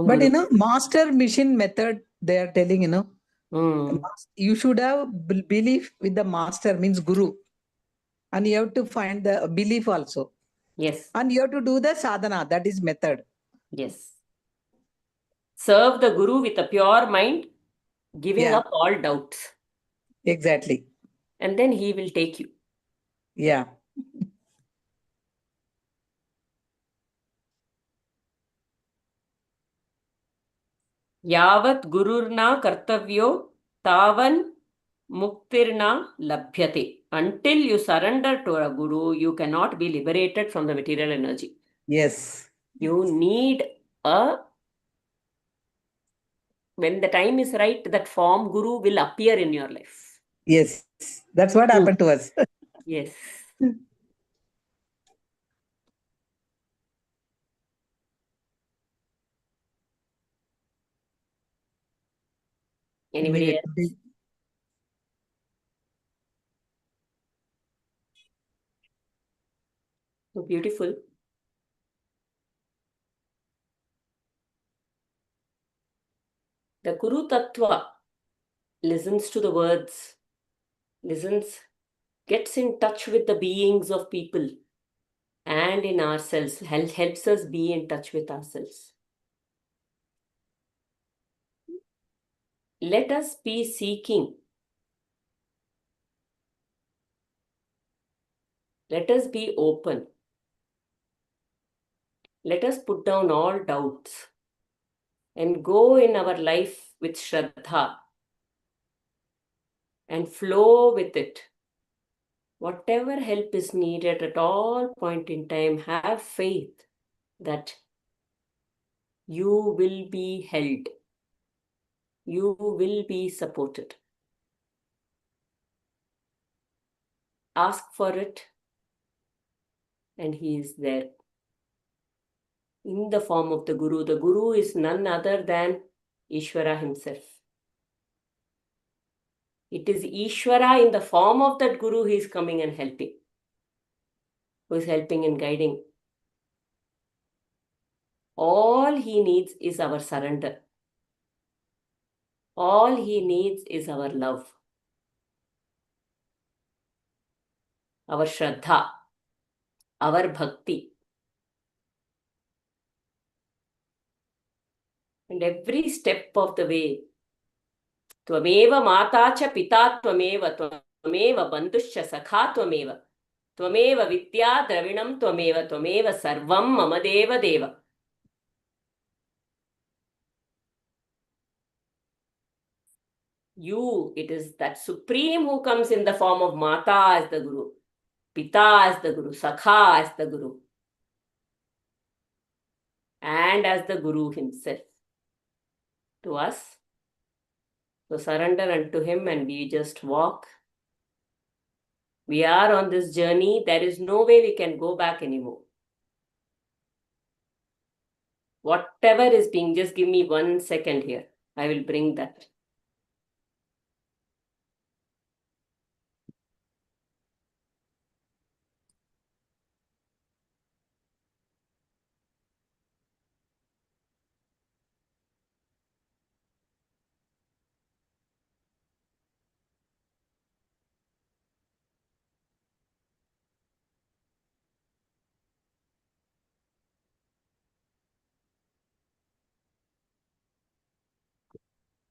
But Guru. master mission method, they are telling, Mm. you should have belief with the master, means guru. And you have to find the belief also. Yes, And you have to do the sadhana, that is method. yes. Serve the guru with a pure mind, giving Yeah. up all doubts. Exactly. And then he will take you. Yeah. Yavat gururna kartavyo tavan muktirna labhyate. Until you surrender to a guru, you cannot be liberated from the material energy. Yes. You need when the time is right, that form guru will appear in your life. Yes. That's what happened to us. Yes. Anybody else? So beautiful. The Guru Tattva listens to the words, listens, gets in touch with the beings of people and in ourselves, helps us be in touch with ourselves. Let us be seeking. Let us be open. Let us put down all doubts and go in our life with Shraddha and flow with it. Whatever help is needed at all point in time, have faith that you will be held. You will be supported. Ask for it, and he is there. In the form of the Guru. The Guru is none other than Ishvara himself. It is Ishvara in the form of that Guru who is coming and helping, who is helping and guiding. All he needs is our surrender. All he needs is our love, our Shraddha, our Bhakti. And every step of the way, Tvameva Mata cha Pita Tvameva, Tvameva Bandhuscha Sakha Tvameva, Tvameva Vidya Dravinam Tvameva, Tvameva Sarvam Mama Deva Deva. You, it is that Supreme who comes in the form of Mata as the Guru, Pita as the Guru, Sakha as the Guru, and as the Guru himself to us. So surrender unto him and we just walk. We are on this journey. There is no way we can go back anymore. Whatever is being, just give me 1 second here. I will bring that.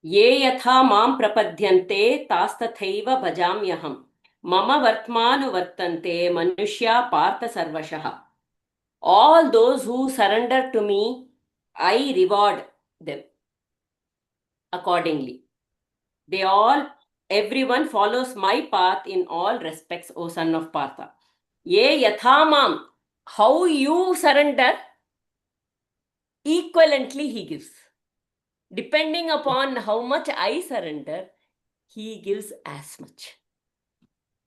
ये यथा मां प्रपद्यन्ते तास्तथैव भजाम्यहम् मम वर्त्मानुवर्तन्ते मनुष्या पार्थ सर्वशः. All those who surrender to me, I reward them accordingly. Everyone follows my path in all respects, O son of Partha. Ye yatha mam, how you surrender, equivalently he gives. Depending upon how much I surrender, he gives as much.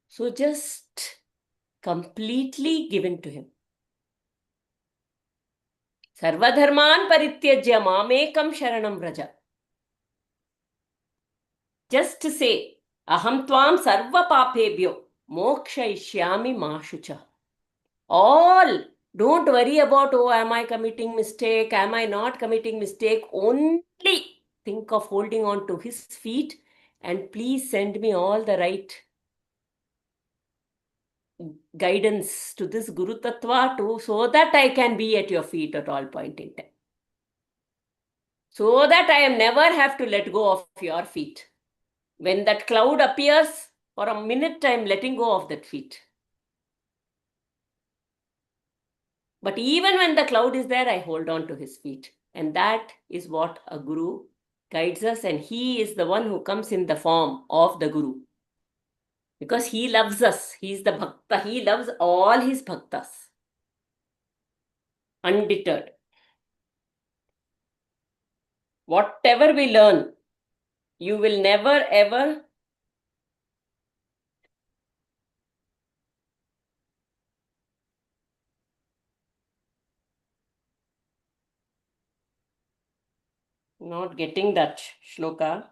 So just completely given to him. Sarvadharman parityajya mamekam sharanam vraja. Just to say, aham tvam sarva papebhyo mokshayishyami mashucha. All, don't worry about, oh, am I committing mistake? Am I not committing mistake? Only think of holding on to his feet and please send me all the right guidance to this Guru Tattva too, so that I can be at your feet at all point in time. So that I am never have to let go of your feet. When that cloud appears, for a minute I am letting go of that feet. But even when the cloud is there, I hold on to his feet. And that is what a Guru guides us. And he is the one who comes in the form of the Guru. Because he loves us. He is the Bhakta. He loves all his Bhaktas. Undeterred. Whatever we learn, you will never ever not getting that shloka.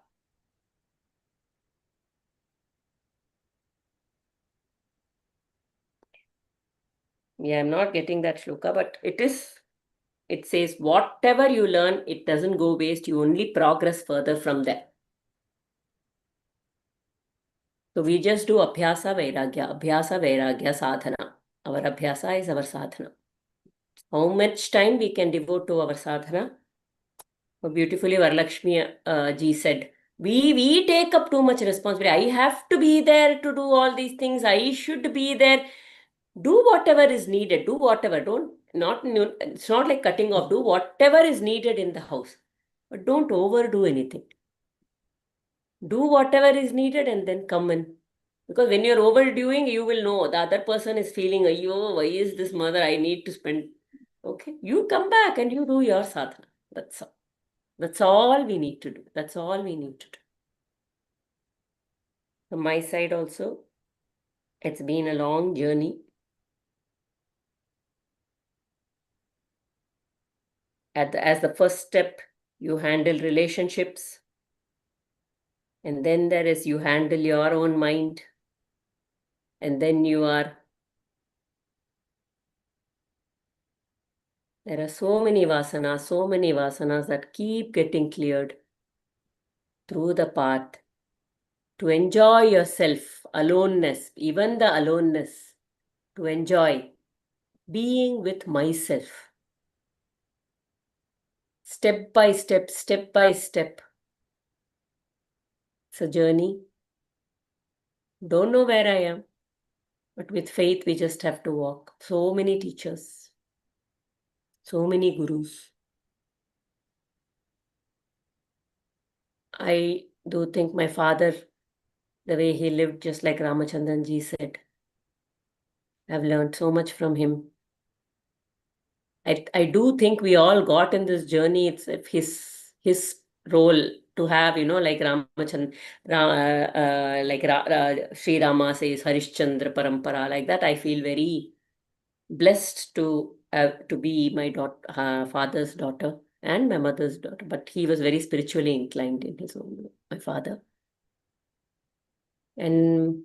Yeah, I'm not getting that shloka, but it says, whatever you learn, it doesn't go waste. You only progress further from there. So we just do abhyasa, vairagya, sadhana. Our abhyasa is our sadhana. How much time we can devote to our sadhana? So beautifully Varalakshmi ji said, we take up too much responsibility. I have to be there to do all these things. I should be there. Do whatever is needed. Do whatever. It's not like cutting off. Do whatever is needed in the house. But don't overdo anything. Do whatever is needed and then come in. Because when you're overdoing, you will know the other person is feeling, ayyo, why is this mother? I need to spend. Okay, you come back and you do your sadhana. That's all. That's all we need to do. That's all we need to do. From my side also, it's been a long journey. As the first step, you handle relationships. And then there is you handle your own mind. And then there are so many vasanas that keep getting cleared through the path to enjoy yourself, aloneness, even the aloneness, to enjoy being with myself. Step by step. It's a journey. Don't know where I am, but with faith we just have to walk. So many teachers, so many gurus. I do think my father, the way he lived, just like Ramachandran ji said, I've learned so much from him. I do think we all got in this journey. It's his role to have, like Sri Rama says, Harishchandra Parampara, like that. I feel very blessed to be my father's daughter and my mother's daughter. But he was very spiritually inclined in his own way, my father. And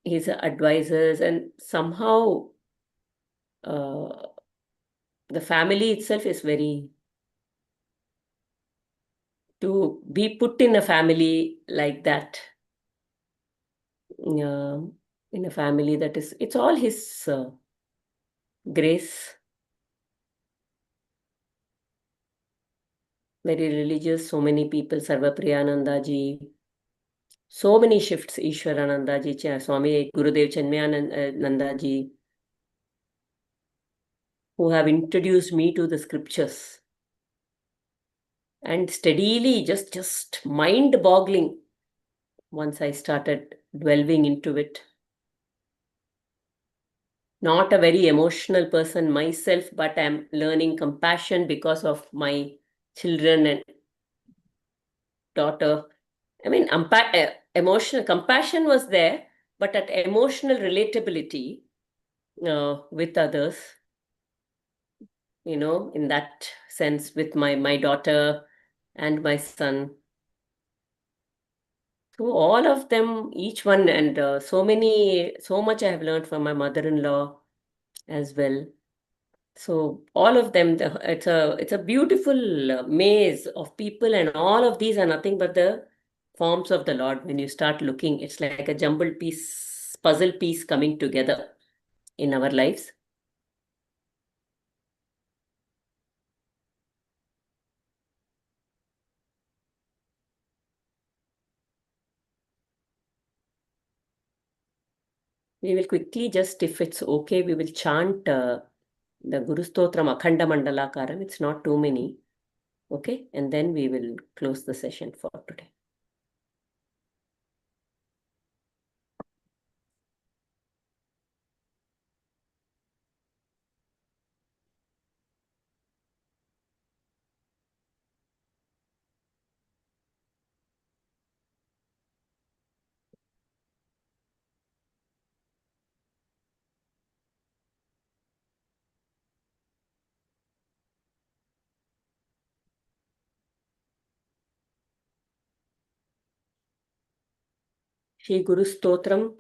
his advisors, and somehow the family itself is very, to be put in a family like that, in a family that is, it's all his grace. Very religious, so many people, Sarvapriyananda ji, so many shifts, Ishwarananda ji, Swami Gurudev Chenmayananda ji, who have introduced me to the scriptures. And steadily, just mind-boggling, once I started delving into it. not a very emotional person myself, but I'm learning compassion because of my children and daughter. I mean, emotional compassion was there, but that emotional relatability with others, in that sense, with my daughter and my son. So all of them, each one, and so much I have learned from my mother-in-law as well. So all of them, it's a beautiful maze of people, and all of these are nothing but the forms of the Lord. When you start looking, it's like a jumbled puzzle piece coming together in our lives. We will quickly, just if it's okay, we will chant the Guru Stotram Akhanda Mandalakaram. It's not too many. Okay, and then we will close the session for today. Shri Guru Stotram.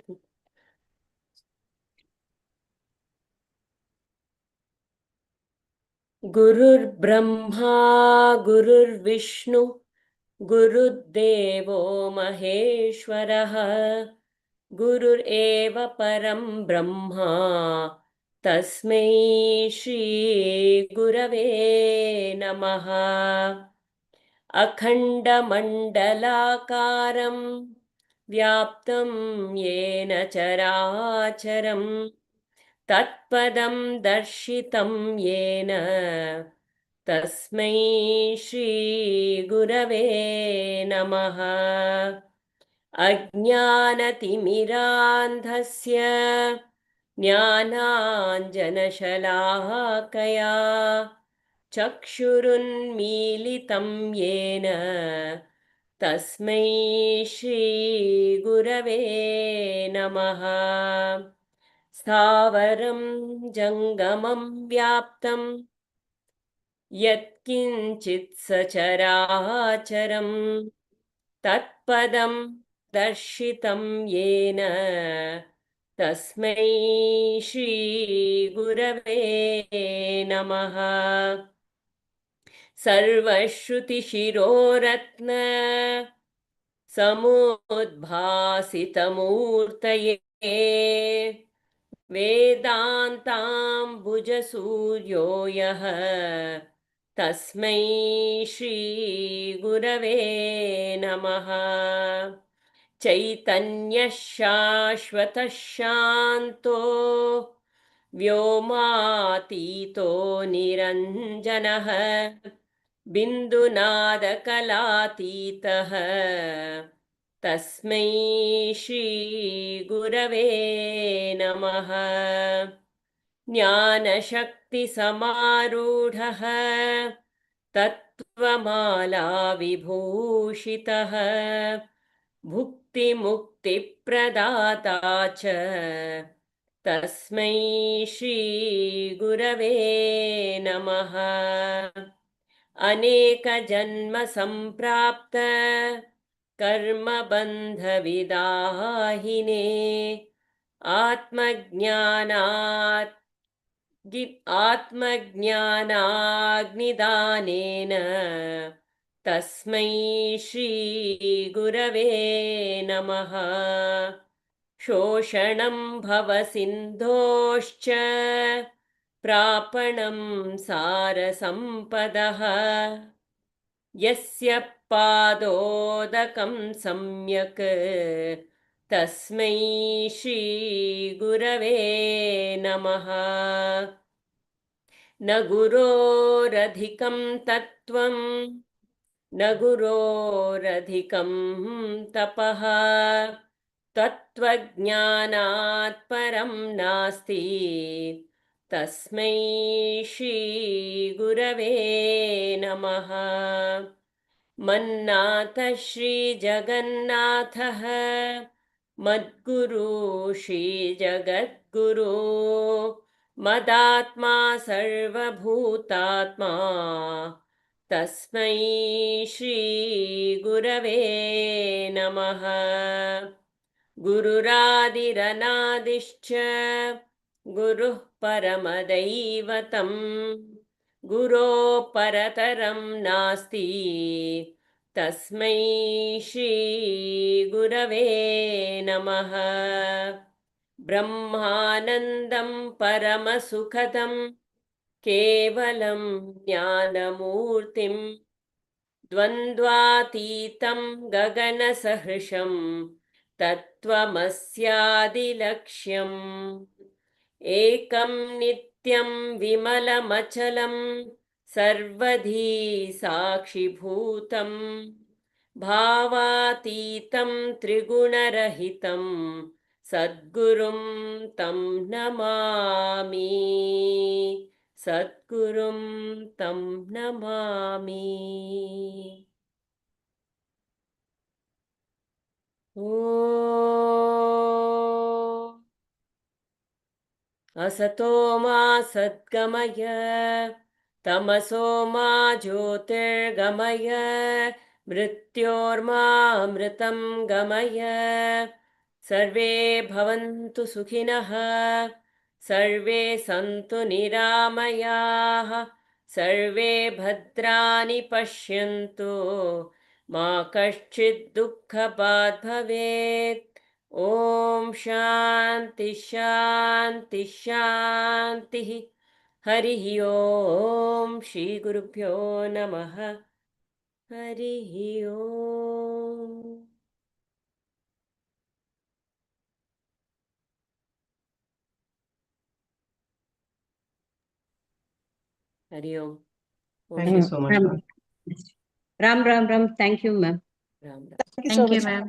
Gurur Brahma, Gurur Vishnu, Gurudevo Maheshwaraha, Gurur Eva Param Brahma, Tasmai Shri Gurave Namaha. Akhanda Mandalakaram, Vyaptam Yena Characharam, Tatpadam Darshitam Yena, Tasmai Shri Gurave Namaha. Ajnanatimirandhasya Jnananjanashalakaya Chakshurunmilitam Yena Tasmai Shri Gurave Namaha. Sthavaram Jangamam Vyaptam Yatkinchit Sacharacharam Tatpadam Darshitam Yena Tasmai Shri Gurave Namaha. Sarvashruti Shiroratna Samudbhasitamurtaye Vedantam Bhujasuryo Yaha Tasmai Shri Gurave Namaha. Chaitanya Shashvata Shanto Vyomatito Niranjanaha Bindunadakalatitah Tasmai Shri Gurave Namaha. Jnana Shakti Samarudhaha Tattvamala Vibhushitah Bhukti Mukti Pradata Cha Tasmai Shri Gurave Namaha. Aneka Janma Samprapta Karma Bandha Vidahine Atma Jnanat Atmajnanagnidanena Tasmai Shri Gurave Namaha. Shoshanam Bhava Sindhoscha Prapanam Sara Sampadaha Yasya Padodakam Samyak Tasmai Shri Gurave Namaha. Na guroradhikam tattvam, na guroradhikam tapaha, तत्त्वज्ञानात् परं नास्ति तस्मै श्रीगुरवे नमः। मन्नाथः श्रीजगन्नाथः मद्गुरु श्रीजगद्गुरु मदात्मा सर्वभूतात्मा तस्मै श्रीगुरवे नमः। गुरुरादिरनादिश्च गुरुः परमदैवतं गुरोः परतरं नास्ति तस्मै श्रीगुरवे नमः। ब्रह्मानन्दं परमसुखदं केवलं ज्ञानमूर्तिं द्वन्द्वातीतं गगनसहृशं तत्त्वमस्यादिलक्ष्यम् एकं नित्यं विमलमचलं सर्वधी साक्षिभूतं भावातीतं त्रिगुणरहितं सद्गुरुं तं नमामि। सद्गुरुं तं नमामि। ॐ असतो मा सद्गमय तमसो मा ज्योतिर्गमय मृत्योर्मामृतं गमय। सर्वे भवन्तु सुखिनः सर्वे सन्तु निरामयाः सर्वे भद्राणि पश्यन्तु मा कश्चित् दुःखभाग् भवेत्। ॐ शान्ति शान्ति शान्तिः। हरिः ॐ श्रीगुरुभ्यो नमः। हरिः ॐ। हरि ओम। Thank you so much, ma'am. Ram. Thank you, ma'am. Ram Ram. Thank you so Thank you, much. ma'am.